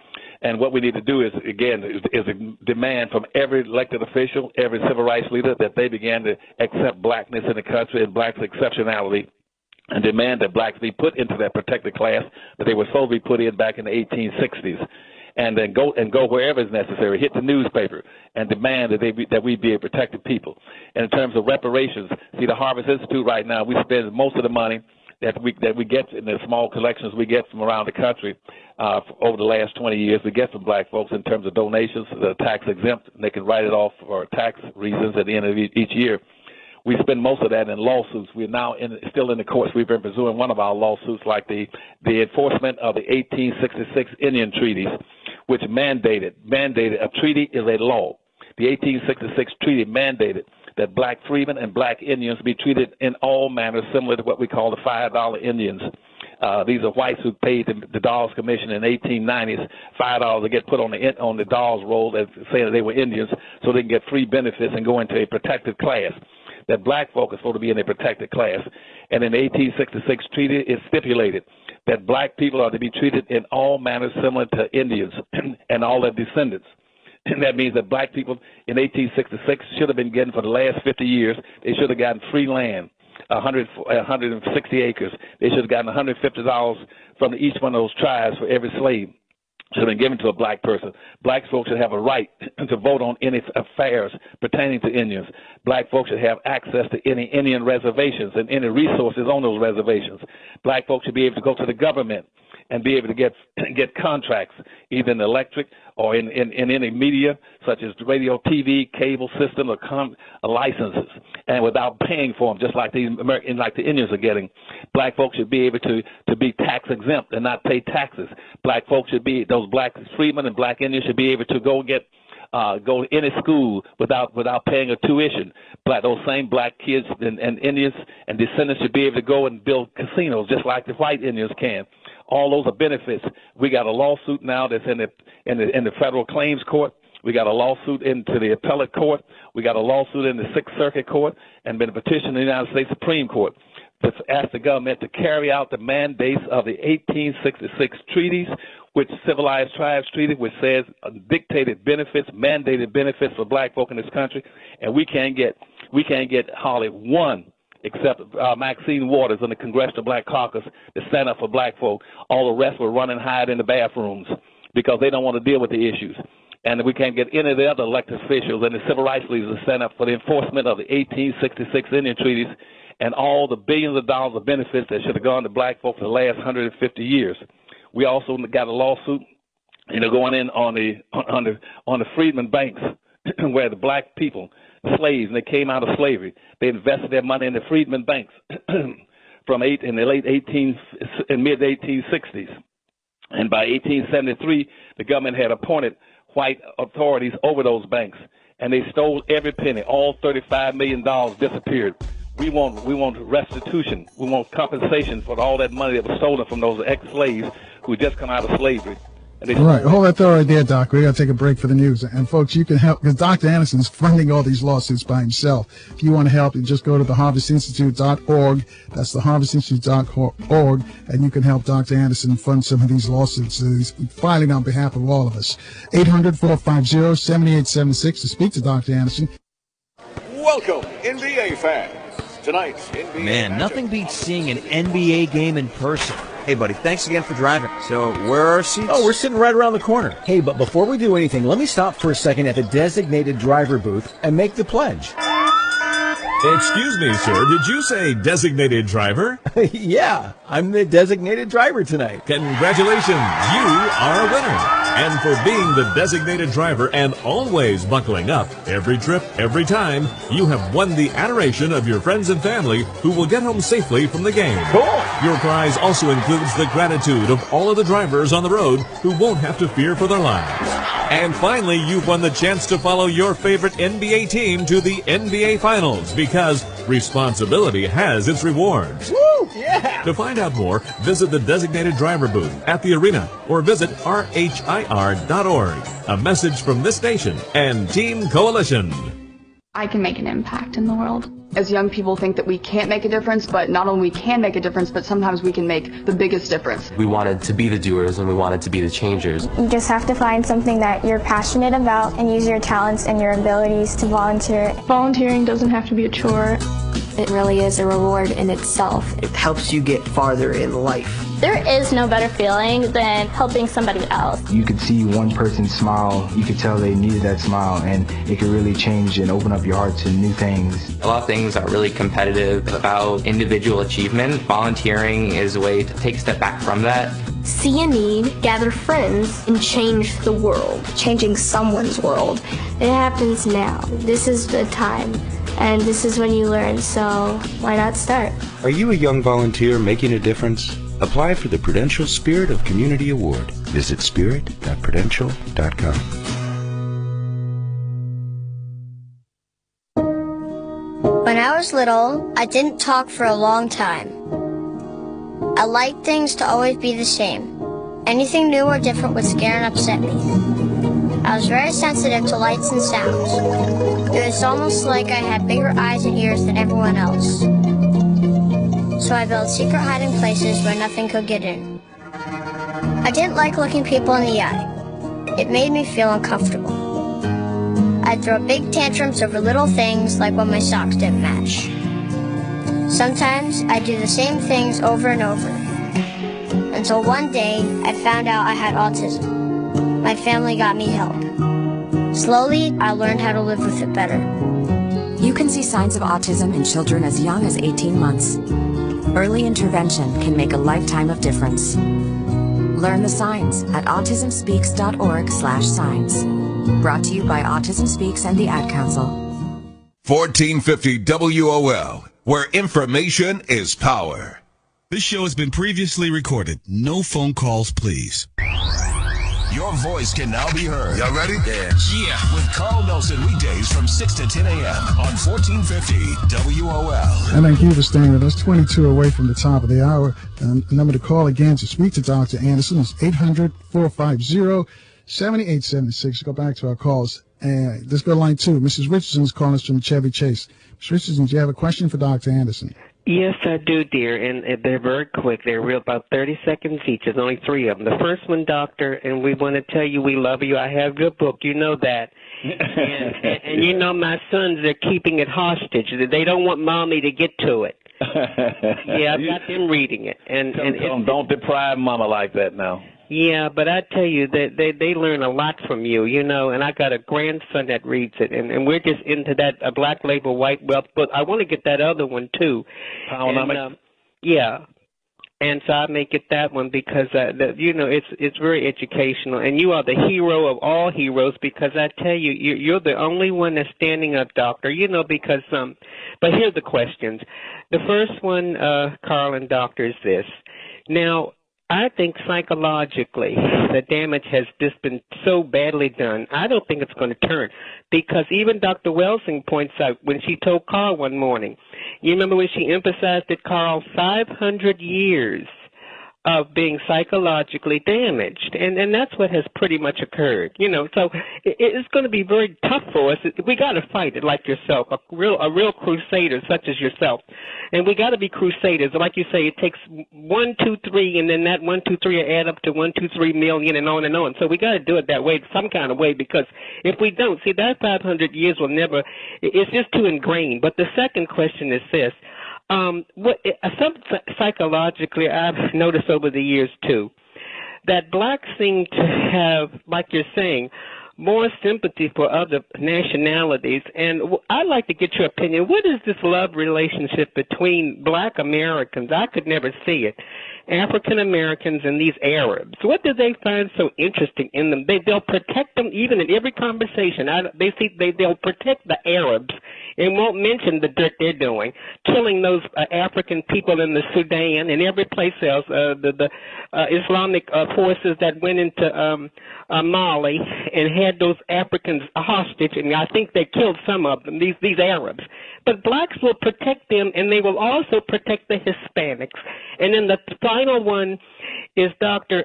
And what we need to do is, again, is a demand from every elected official, every civil rights leader, that they begin to accept blackness in the country and blacks' exceptionality, and demand that blacks be put into that protected class that they were supposed to be put in back in the 1860s. And then go wherever is necessary. Hit the newspaper and demand that we be a protected people. And in terms of reparations, see, the Harvest Institute right now, we spend most of the money that we get in the small collections we get from around the country over the last 20 years. We get from black folks in terms of donations, the tax exempt, and they can write it off for tax reasons at the end of each year. We spend most of that in lawsuits. We're now still in the courts. We've been pursuing one of our lawsuits, like the enforcement of the 1866 Indian treaties, which mandated a treaty is a law. The 1866 treaty mandated that black freemen and black Indians be treated in all manners similar to what we call the $5 Indians. These are whites who paid the Dawes Commission in the 1890s $5 to get put on the Dawes roll, saying that they were Indians, so they can get free benefits and go into a protected class. That black folk are supposed to be in a protected class. And in the 1866 treaty, it stipulated that black people are to be treated in all manners similar to Indians and all their descendants. And that means that black people in 1866 should have been getting, for the last 50 years, they should have gotten free land, 160 acres. They should have gotten $150 from each one of those tribes for every slave. Should have been given to a black person. Black folks should have a right to vote on any affairs pertaining to Indians. Black folks should have access to any Indian reservations and any resources on those reservations. Black folks should be able to go to the government and be able to get contracts, either in electric or in any media, such as radio, TV, cable system, or licenses, and without paying for them, just like the Indians are getting. Black folks should be able to be tax exempt and not pay taxes. Black folks should be, those black freedmen and black Indians should be able to go get go to any school without paying a tuition. Those same black kids and Indians and descendants should be able to go and build casinos just like the white Indians can. All those are benefits. We got a lawsuit now that's in the federal claims court. We got a lawsuit into the appellate court. We got a lawsuit in the Sixth Circuit Court and been petitioned in the United States Supreme Court to ask the government to carry out the mandates of the 1866 treaties, which Civilized Tribes Treaty, which says dictated benefits, mandated benefits for black folk in this country, and we can't get hardly one except Maxine Waters in the Congressional Black Caucus to stand up for black folk. All the rest were running hide in the bathrooms because they don't want to deal with the issues. And we can't get any of the other elected officials and the civil rights leaders to stand up for the enforcement of the 1866 Indian treaties and all the billions of dollars of benefits that should have gone to black folk for the last 150 years. We also got a lawsuit, going in on the freedmen banks, where the black people, slaves, and they came out of slavery. They invested their money in the freedmen banks in the mid 1860s, and by 1873, the government had appointed white authorities over those banks, and they stole every penny. All $35 million disappeared. We want restitution. We want compensation for all that money that was stolen from those ex-slaves who just come out of slavery.
All right, hold that thought right there, Doc. We got to take a break for the news. And folks, you can help because Dr. Anderson's funding all these lawsuits by himself. If you want to help, you just go to theharvestinstitute.org. That's theharvestinstitute.org, and you can help Dr. Anderson fund some of these lawsuits. He's filing on behalf of all of us. 800-450-7876 to speak to Dr. Anderson.
Welcome, NBA fans. Tonight's NBA
Man, nothing beats seeing an NBA game in person. Hey, buddy, thanks again for driving. So, where are our seats? Oh, we're sitting right around the corner. Hey, but before we do anything, let me stop for a second at the designated driver booth and make the pledge.
Excuse me, sir. Did you say designated driver?
Yeah, I'm the designated driver tonight.
Congratulations. You are a winner. And for being the designated driver and always buckling up, every trip, every time, you have won the adoration of your friends and family who will get home safely from the game.
Cool.
Your prize also includes the gratitude of all of the drivers on the road who won't have to fear for their lives. And finally, you've won the chance to follow your favorite NBA team to the NBA Finals because responsibility has its rewards.
Woo! Yeah!
To find out more, visit the designated driver booth at the arena or visit rhir.org. A message from this station and Team Coalition.
I can make an impact in the world. As young people think that we can't make a difference, but not only we can make a difference, but sometimes we can make the biggest difference.
We wanted to be the doers and we wanted to be the changers.
You just have to find something that you're passionate about and use your talents and your abilities to volunteer.
Volunteering doesn't have to be a chore.
It really is a reward in itself.
It helps you get farther in life.
There is no better feeling than helping somebody else.
You could see one person smile, you could tell they needed that smile, and it could really change and open up your heart to new things.
A lot of things are really competitive about individual achievement. Volunteering is a way to take a step back from that.
See a need, gather friends, and change the world.
Changing someone's world.
It happens now. This is the time. And this is when you learn, so why not start?
Are you a young volunteer making a difference? Apply for the Prudential Spirit of Community Award. Visit spirit.prudential.com.
When I was little, I didn't talk for a long time. I liked things to always be the same. Anything new or different would scare and upset me. I was very sensitive to lights and sounds. It was almost like I had bigger eyes and ears than everyone else. So I built secret hiding places where nothing could get in. I didn't like looking people in the eye. It made me feel uncomfortable. I'd throw big tantrums over little things like when my socks didn't match. Sometimes I'd do the same things over and over. Until one day, I found out I had autism. My family got me help. Slowly, I learned how to live with it better.
You can see signs of autism in children as young as 18 months. Early intervention can make a lifetime of difference. Learn the signs at autismspeaks.org/signs. Brought to you by Autism Speaks and the Ad Council.
1450 WOL, where information is power.
This show has been previously recorded. No phone calls, please.
Your voice can now be heard.
Y'all ready?
Yeah. With Claud Nelson weekdays from 6 to 10 a.m. on 1450 WOL.
And thank you for staying with us. 22 away from the top of the hour. The number to call again to speak to Dr. Anderson is 800-450-7876. Go back to our calls. Let's go to line 2. Mrs. Richardson's calling us from Chevy Chase. Mrs. Richardson, do you have a question for Dr. Anderson?
Yes, I do, dear, and they're very quick. They're real, about 30 seconds each. There's only 3 of them. The first one, doctor, and we want to tell you we love you. I have your book. You know that. and you know my sons, they're keeping it hostage. They don't want mommy to get to it. Yeah, I've got them reading it. And
don't deprive mama like that now.
Yeah, but I tell you, they learn a lot from you, you know, and I got a grandson that reads it, and we're just into that Black Label White Wealth book. I want to get that other one, too.
Powernomics?
Yeah, and so I may get that one because, you know, it's very educational, and you are the hero of all heroes because I tell you, you're the only one that's standing up, doctor, you know, because, but here are the questions. The first one, Carl and doctor, is this. Now, I think psychologically the damage has just been so badly done. I don't think it's going to turn because even Dr. Welsing points out when she told Carl one morning, you remember when she emphasized that Carl 500 years of being psychologically damaged, and that's what has pretty much occurred, you know. So it's going to be very tough for us. We got to fight it like yourself, a real crusader such as yourself, and we got to be crusaders. Like you say, it takes 1, 2, 3, and then that 1, 2, 3 will add up to 1, 2, 3 million, and on and on. So we got to do it that way, some kind of way, because if we don't, see, that 500 years will never. It's just too ingrained. But the second question is this. Psychologically, I've noticed over the years, too, that blacks seem to have, like you're saying, more sympathy for other nationalities. And I'd like to get your opinion. What is this love relationship between black Americans? I could never see it. African Americans and these Arabs. What do they find so interesting in them? They'll protect them even in every conversation. They'll protect the Arabs and won't mention the dirt they're doing, killing those African people in the Sudan and every place else. The Islamic forces that went into Mali and had those Africans hostage, and I think they killed some of them. These Arabs. But blacks will protect them, and they will also protect the Hispanics. And then the final one is, doctor,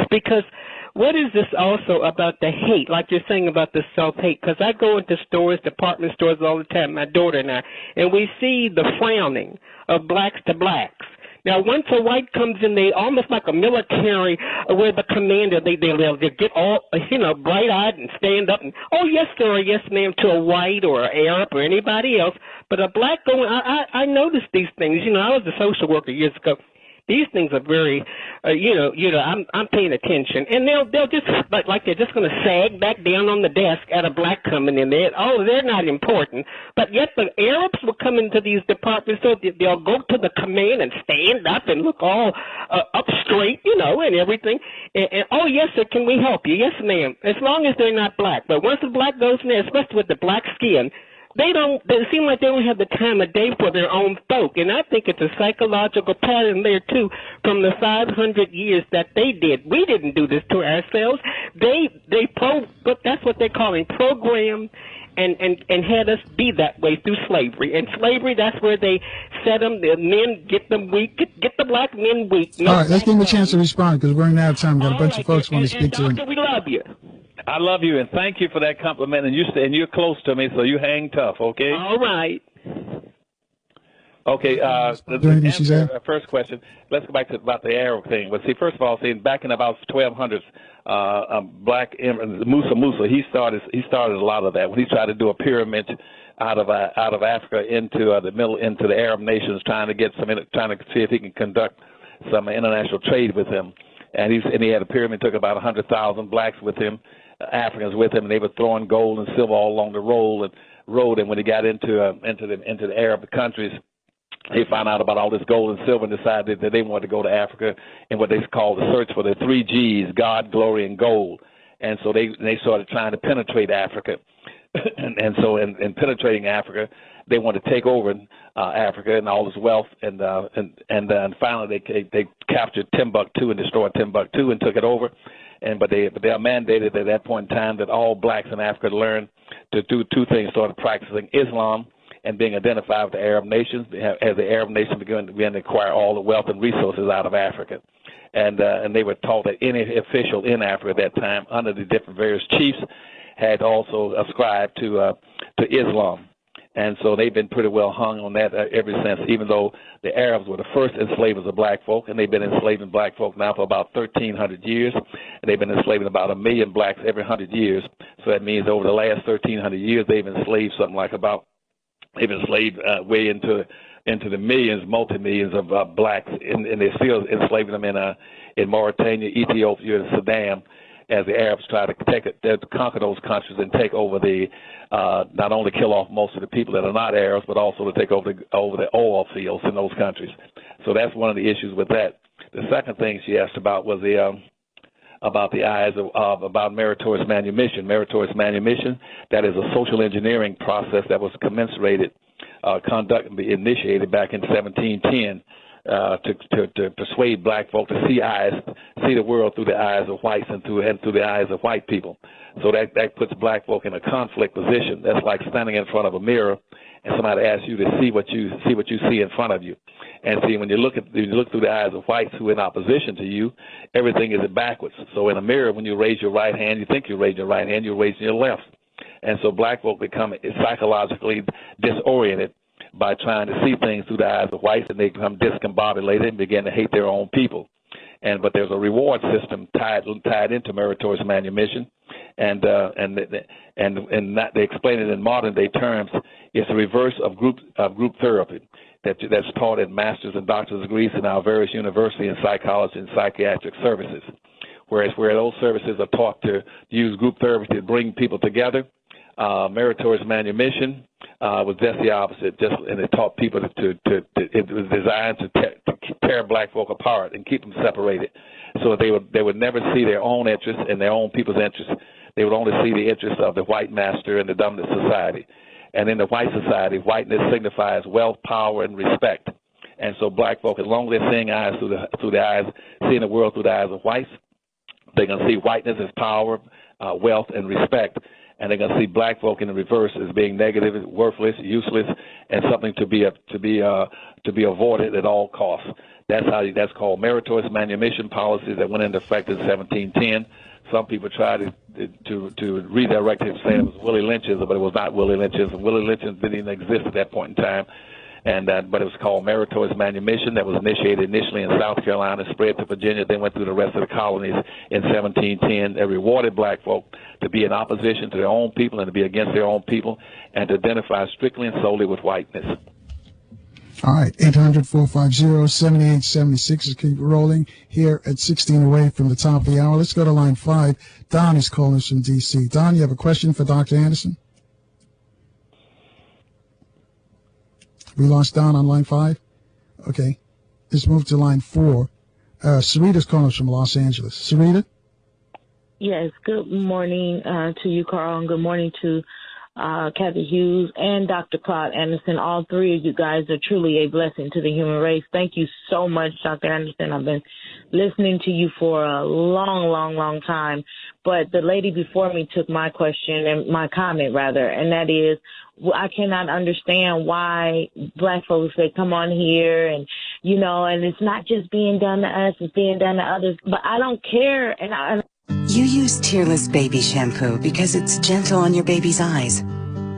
because what is this also about the hate, like you're saying about the self-hate? Because I go into stores, department stores all the time, my daughter and I, and we see the frowning of blacks to blacks. Now, once a white comes in, they almost like a military where the commander, they'll get all, you know, bright-eyed and stand up and, oh, yes, sir, or yes, ma'am, to a white or an Arab or anybody else. But a black going, I noticed these things. You know, I was a social worker years ago. These things are very, I'm paying attention, and they'll just like they're just going to sag back down on the desk at a black coming in there. Oh, they're not important, but yet the Arabs will come into these department stores. They'll go to the command and stand up and look all up straight, you know, and everything. And oh yes, sir, can we help you? Yes, ma'am. As long as they're not black, but once the black goes in there, especially with the black skin. They seem like they don't have the time of day for their own folk. And I think it's a psychological pattern there, too, from the 500 years that they did. We didn't do this to ourselves. But that's what they're calling program and had us be that way through slavery. And slavery, that's where they set them, the men, get them weak, get the black men weak.
All right, let's give them a chance to respond because we're running out of time. We've got a bunch of folks want to speak to
Doctor, we love you.
I love you, and thank you for that compliment. And you're close to me, so you hang tough, okay?
All right.
Okay. First question. Let's go back to about the Arab thing. But see, first of all, back in about 1200s, black Musa, he started a lot of that when he tried to do a pyramid out of Africa into the Arab nations, trying to see if he can conduct some international trade with him. And he had a pyramid, took about 100,000 blacks with him, Africans with him, and they were throwing gold and silver all along the road. And when he got into the Arab countries, they found out about all this gold and silver and decided that they wanted to go to Africa in what they call the search for the 3 Gs: God, glory, and gold. And so they started trying to penetrate Africa. and so in penetrating Africa, they wanted to take over Africa and all its wealth, and finally they captured Timbuktu and destroyed Timbuktu and took it over. but they are mandated at that point in time that all blacks in Africa learn to do two things: started practicing Islam and being identified with the Arab nations, as the Arab nations began to acquire all the wealth and resources out of Africa. And they were taught that any official in Africa at that time, under the different various chiefs, had also ascribed to Islam. And so they've been pretty well hung on that ever since, even though the Arabs were the first enslavers of black folk, and they've been enslaving black folk now for about 1,300 years, and they've been enslaving about 1 million blacks every 100 years. So that means over the last 1,300 years, they've enslaved something like they've enslaved way into the millions, multi-millions of blacks, and they're still enslaving them in Mauritania, Ethiopia, and Sudan, as the Arabs try to conquer those countries and take over not only kill off most of the people that are not Arabs, but also to take over the oil fields in those countries. So that's one of the issues with that. The second thing she asked about was about meritorious manumission. Meritorious manumission, that is a social engineering process that was initiated back in 1710 to persuade black folk to see the world through the eyes of whites and through the eyes of white people. So that puts black folk in a conflict position. That's like standing in front of a mirror and somebody asks you to see what you see in front of you. And see, when you look through the eyes of whites who are in opposition to you, everything is backwards. So in a mirror, when you raise your right hand, you think you raise your right hand, you're raising your left. And so black folk become psychologically disoriented by trying to see things through the eyes of whites, and they become discombobulated and begin to hate their own people. But there's a reward system tied into meritorious manumission, and they explain it in modern day terms. It's the reverse of group therapy that's taught in master's and doctor's degrees in our various universities in psychology and psychiatric services. Where those services are taught to use group therapy to bring people together, meritorious manumission was just the opposite. And it taught people it was designed to tear black folk apart and keep them separated, so they would never see their own interests and their own people's interests. They would only see the interests of the white master and the dominant society. And in the white society, whiteness signifies wealth, power, and respect. And so black folk, as long as they're seeing the world through the eyes of whites, they're going to see whiteness as power, wealth, and respect. And they're going to see black folk in the reverse as being negative, worthless, useless, and something to be avoided at all costs. That's called meritorious manumission policies that went into effect in 1710. Some people tried to redirect it, saying it was Willie Lynchism, but it was not Willie Lynchism. Willie Lynchism didn't even exist at that point in time. But it was called meritorious manumission that was initiated initially in South Carolina, spread to Virginia, then went through the rest of the colonies in 1710. They rewarded black folk to be in opposition to their own people and to be against their own people and to identify strictly and solely with whiteness.
All right, 800-450-7876 is keep rolling here at 16 away from the top of the hour. Let's go to line 5. Don is calling us from D.C. Don, you have a question for Dr. Anderson? We lost Don on line 5? Okay. Let's move to line 4. Sarita's calling us from Los Angeles. Sarita?
Yes, good morning to you, Carl, and good morning to Kathy Hughes and Dr. Claud Anderson. All three of you guys are truly a blessing to the human race. Thank you so much, Dr. Anderson. I've been listening to you for a long time. But the lady before me took my question and my comment, rather, and that is, I cannot understand why black folks, they come on here and, and it's not just being done to us, it's being done to others. But I don't care.
You use Tearless baby shampoo because it's gentle on your baby's eyes.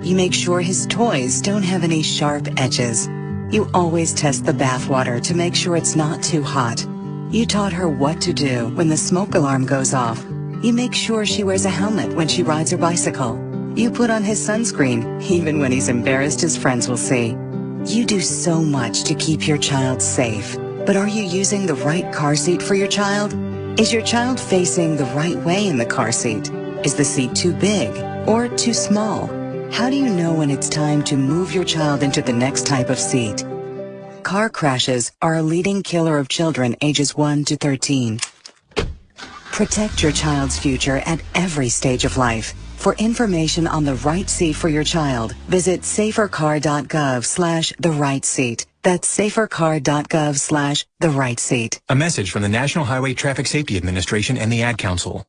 You make sure his toys don't have any sharp edges. You always test the bath water to make sure it's not too hot. You taught her what to do when the smoke alarm goes off. You make sure she wears a helmet when she rides her bicycle. You put on his sunscreen, even when he's embarrassed his friends will see. You do so much to keep your child safe. But are you using the right car seat for your child? Is your child facing the right way in the car seat? Is the seat too big or too small? How do you know when it's time to move your child into the next type of seat? Car crashes are a leading killer of children ages 1 to 13. Protect your child's future at every stage of life. For information on the right seat for your child, visit safercar.gov/the-right-seat. That's safercar.gov/the-right-seat.
A message from the National Highway Traffic Safety Administration and the Ad Council.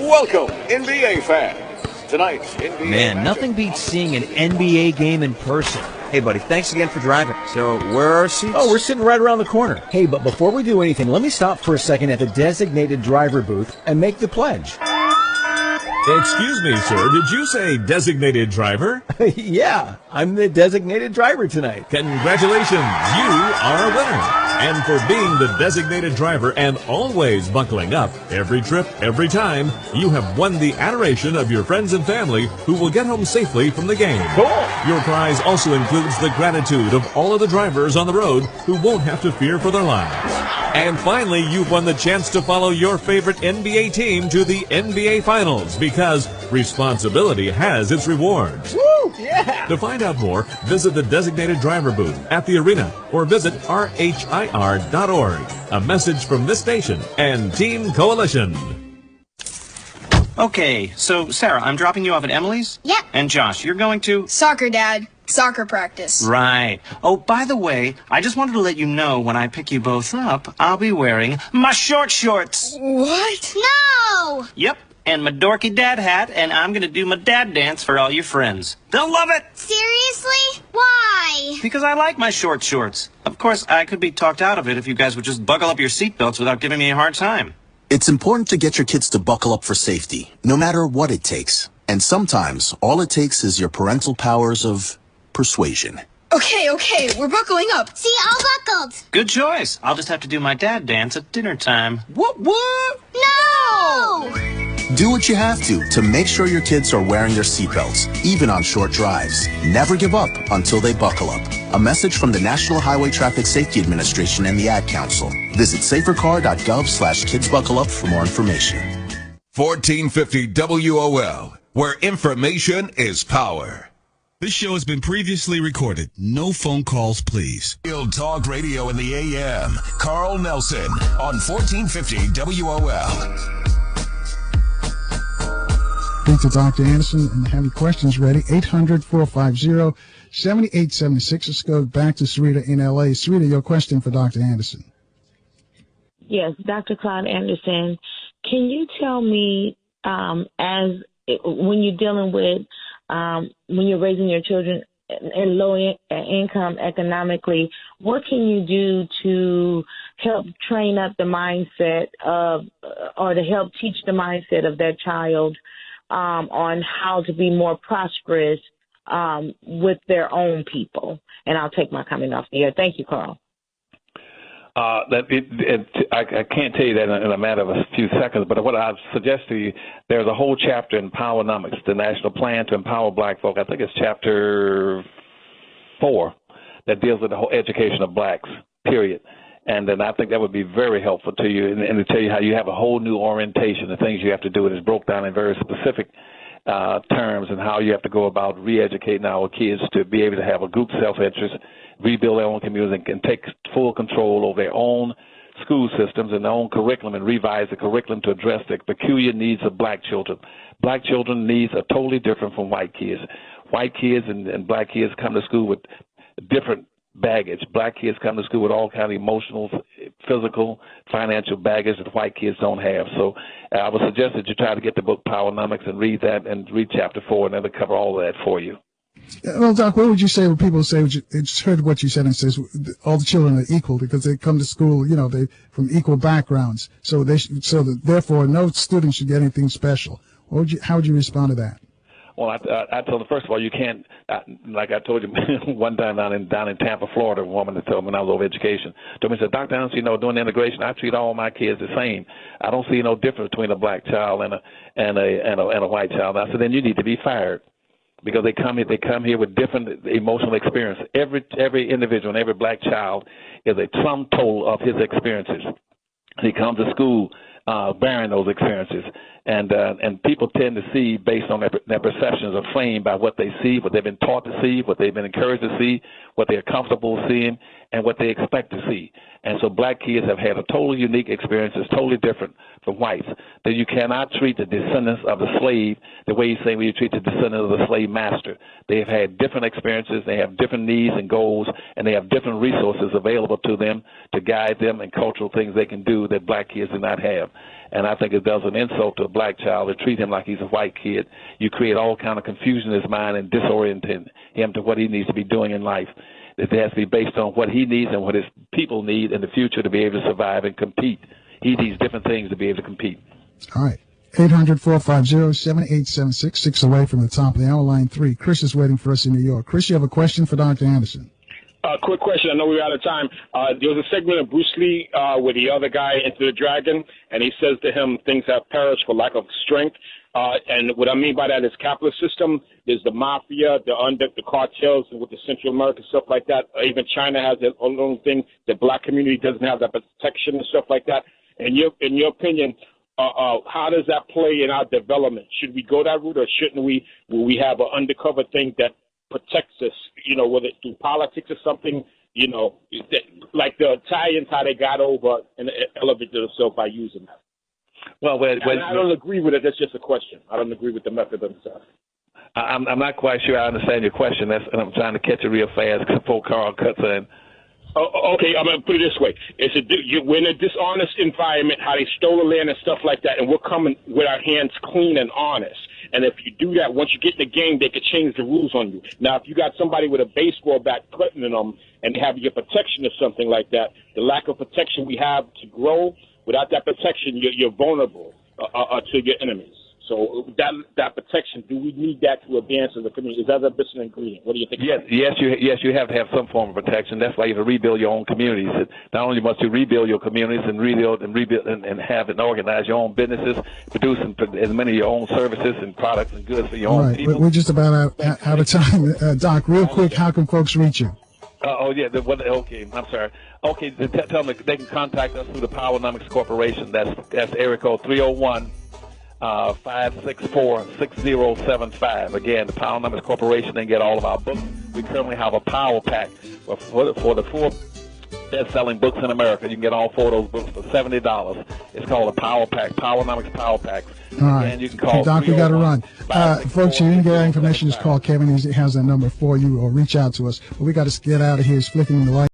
Welcome, NBA fans. Tonight, NBA
Man, nothing beats seeing an NBA game in person. Hey, buddy, thanks again for driving. So, where are our seats? Oh, we're sitting right around the corner. Hey, but before we do anything, let me stop for a second at the designated driver booth and make the pledge.
Excuse me, sir. Did you say designated driver?
Yeah, I'm the designated driver tonight.
Congratulations. You are a winner. And for being the designated driver and always buckling up every trip, every time, you have won the adoration of your friends and family who will get home safely from the game.
Cool.
Your prize also includes the gratitude of all of the drivers on the road who won't have to fear for their lives. And finally, you've won the chance to follow your favorite NBA team to the NBA Finals because responsibility has its rewards.
Woo! Yeah!
To find out more, visit the designated driver booth at the arena or visit rhir.org. A message from this station and Team Coalition.
Okay, so Sarah, I'm dropping you off at Emily's?
Yep.
And Josh, you're going to?
Soccer, Dad. Soccer practice.
Right. Oh, by the way, I just wanted to let you know when I pick you both up, I'll be wearing my short shorts.
What? No!
Yep, and my dorky dad hat, and I'm going to do my dad dance for all your friends. They'll love it!
Seriously? Why?
Because I like my short shorts. Of course, I could be talked out of it if you guys would just buckle up your seatbelts without giving me a hard time.
It's important to get your kids to buckle up for safety, no matter what it takes. And sometimes, all it takes is your parental powers of persuasion.
Okay, we're buckling up. See, all buckled.
Good choice. I'll just have to do my dad dance at dinner time.
What?
No!
Do what you have to make sure your kids are wearing their seatbelts, even on short drives. Never give up until they buckle up. A message from the National Highway Traffic Safety Administration and the Ad Council. Visit safercar.gov/kidsbuckleup for more information.
1450 WOL, where information is power.
This show has been previously recorded. No phone calls, please.
Real Talk Radio in the AM. Carl Nelson on 1450 WOL.
Speak to Dr. Anderson and have your questions ready. 800-450-7876. Let's go back to Sarita in L.A. Sarita, your question for Dr. Anderson.
Yes, Dr. Claud Anderson, can you tell me, when you're dealing with, when you're raising your children in low income economically, what can you do to help train up the mindset of, or to help teach the mindset of that child on how to be more prosperous with their own people? And I'll take my comment off the air. Thank you, Carl.
I can't tell you that in a matter of a few seconds, but what I suggest to you, there's a whole chapter in Powernomics, the National Plan to Empower Black Folk. I think it's chapter 4 that deals with the whole education of blacks, period. And then I think that would be very helpful to you and to tell you how you have a whole new orientation, the things you have to do. It is broke down in very specific terms and how you have to go about re-educating our kids to be able to have a group self-interest, rebuild their own community, and take full control over their own school systems and their own curriculum and revise the curriculum to address the peculiar needs of black children. Black children needs are totally different from white kids. White kids and black kids come to school with different baggage. Black kids come to school with all kind of emotional, physical, financial baggage that white kids don't have. So I would suggest that you try to get the book Powernomics and read that and read chapter 4, and that'll cover all of that for you.
Well, Doc, what would you say when people say, they just heard what you said and says all the children are equal because they come to school, they from equal backgrounds. So therefore no student should get anything special. How would you respond to that?
Well, I told them, first of all, you can't, like I told you one time down in Tampa, Florida, a woman that told me when I was over education, told me, said, Dr. Anderson, doing the integration, I treat all my kids the same. I don't see no difference between a black child and a white child. I said, then you need to be fired. Because they come here with different emotional experience. Every individual and every black child is a sum total of his experiences. He comes to school bearing those experiences, and people tend to see based on their perceptions are framed by what they see, what they've been taught to see, what they've been encouraged to see, what they're comfortable seeing, and what they expect to see. And so black kids have had a totally unique experience that's totally different from whites. That you cannot treat the descendants of the slave the way you say when you treat the descendants of the slave master. They have had different experiences, they have different needs and goals, and they have different resources available to them to guide them and cultural things they can do that black kids do not have. And I think it does an insult to a black child to treat him like he's a white kid. You create all kind of confusion in his mind and disorient him to what he needs to be doing in life. It has to be based on what he needs and what his people need in the future to be able to survive and compete. He needs different things to be able to compete.
All right. 800-450-7876, 6 away from the top of the hour, line 3. Chris is waiting for us in New York. Chris, you have a question for Dr. Anderson?
Quick question. I know we're out of time. There was a segment of Bruce Lee where the other guy entered the dragon, and he says to him, things have perished for lack of strength. And what I mean by that is capitalist system. There's the mafia, the cartels, and with the Central America stuff like that. Even China has their own thing. The black community doesn't have that protection and stuff like that. In your opinion, how does that play in our development? Should we go that route, or shouldn't we? Will we have an undercover thing that protects us? Whether it's through politics or something. Like the Italians, how they got over and elevated themselves by using that.
Well,
I don't agree with it. That's just a question. I don't agree with the method themselves.
I'm not quite sure I understand your question. And I'm trying to catch it real fast before Carl cuts in.
Okay, I'm going to put it this way. We're in a dishonest environment, how they stole the land and stuff like that, and we're coming with our hands clean and honest. And if you do that, once you get in the game, they could change the rules on you. Now, if you got somebody with a baseball bat threatening them and they have your protection or something like that, the lack of protection we have to grow, without that protection, you're vulnerable to your enemies. So that protection, do we need that to advance as a community? Is that a missing ingredient? What do you think?
Yes, you have to have some form of protection. That's why you have to rebuild your own communities. Not only must you rebuild your communities and rebuild and have and organize your own businesses, produce as many of your own services and products and goods for your own people.
We're just about out of time. Doc, real quick, how can folks reach you?
Okay, I'm sorry. Okay, tell them they can contact us through the Powernomics Corporation. That's area code 301-564-6075. Again, the Powernomics Corporation. They can get all of our books. We currently have a Power Pack for the 4 best-selling books in America. You can get all 4 of those books for $70. It's called a Power Pack, Powernomics Power Pack.
All right.
And you can call
Doc, we got to run. Folks, you didn't get that information, just call Kevin. He has that number for you, or reach out to us. But we got to get out of here. He's flicking the light.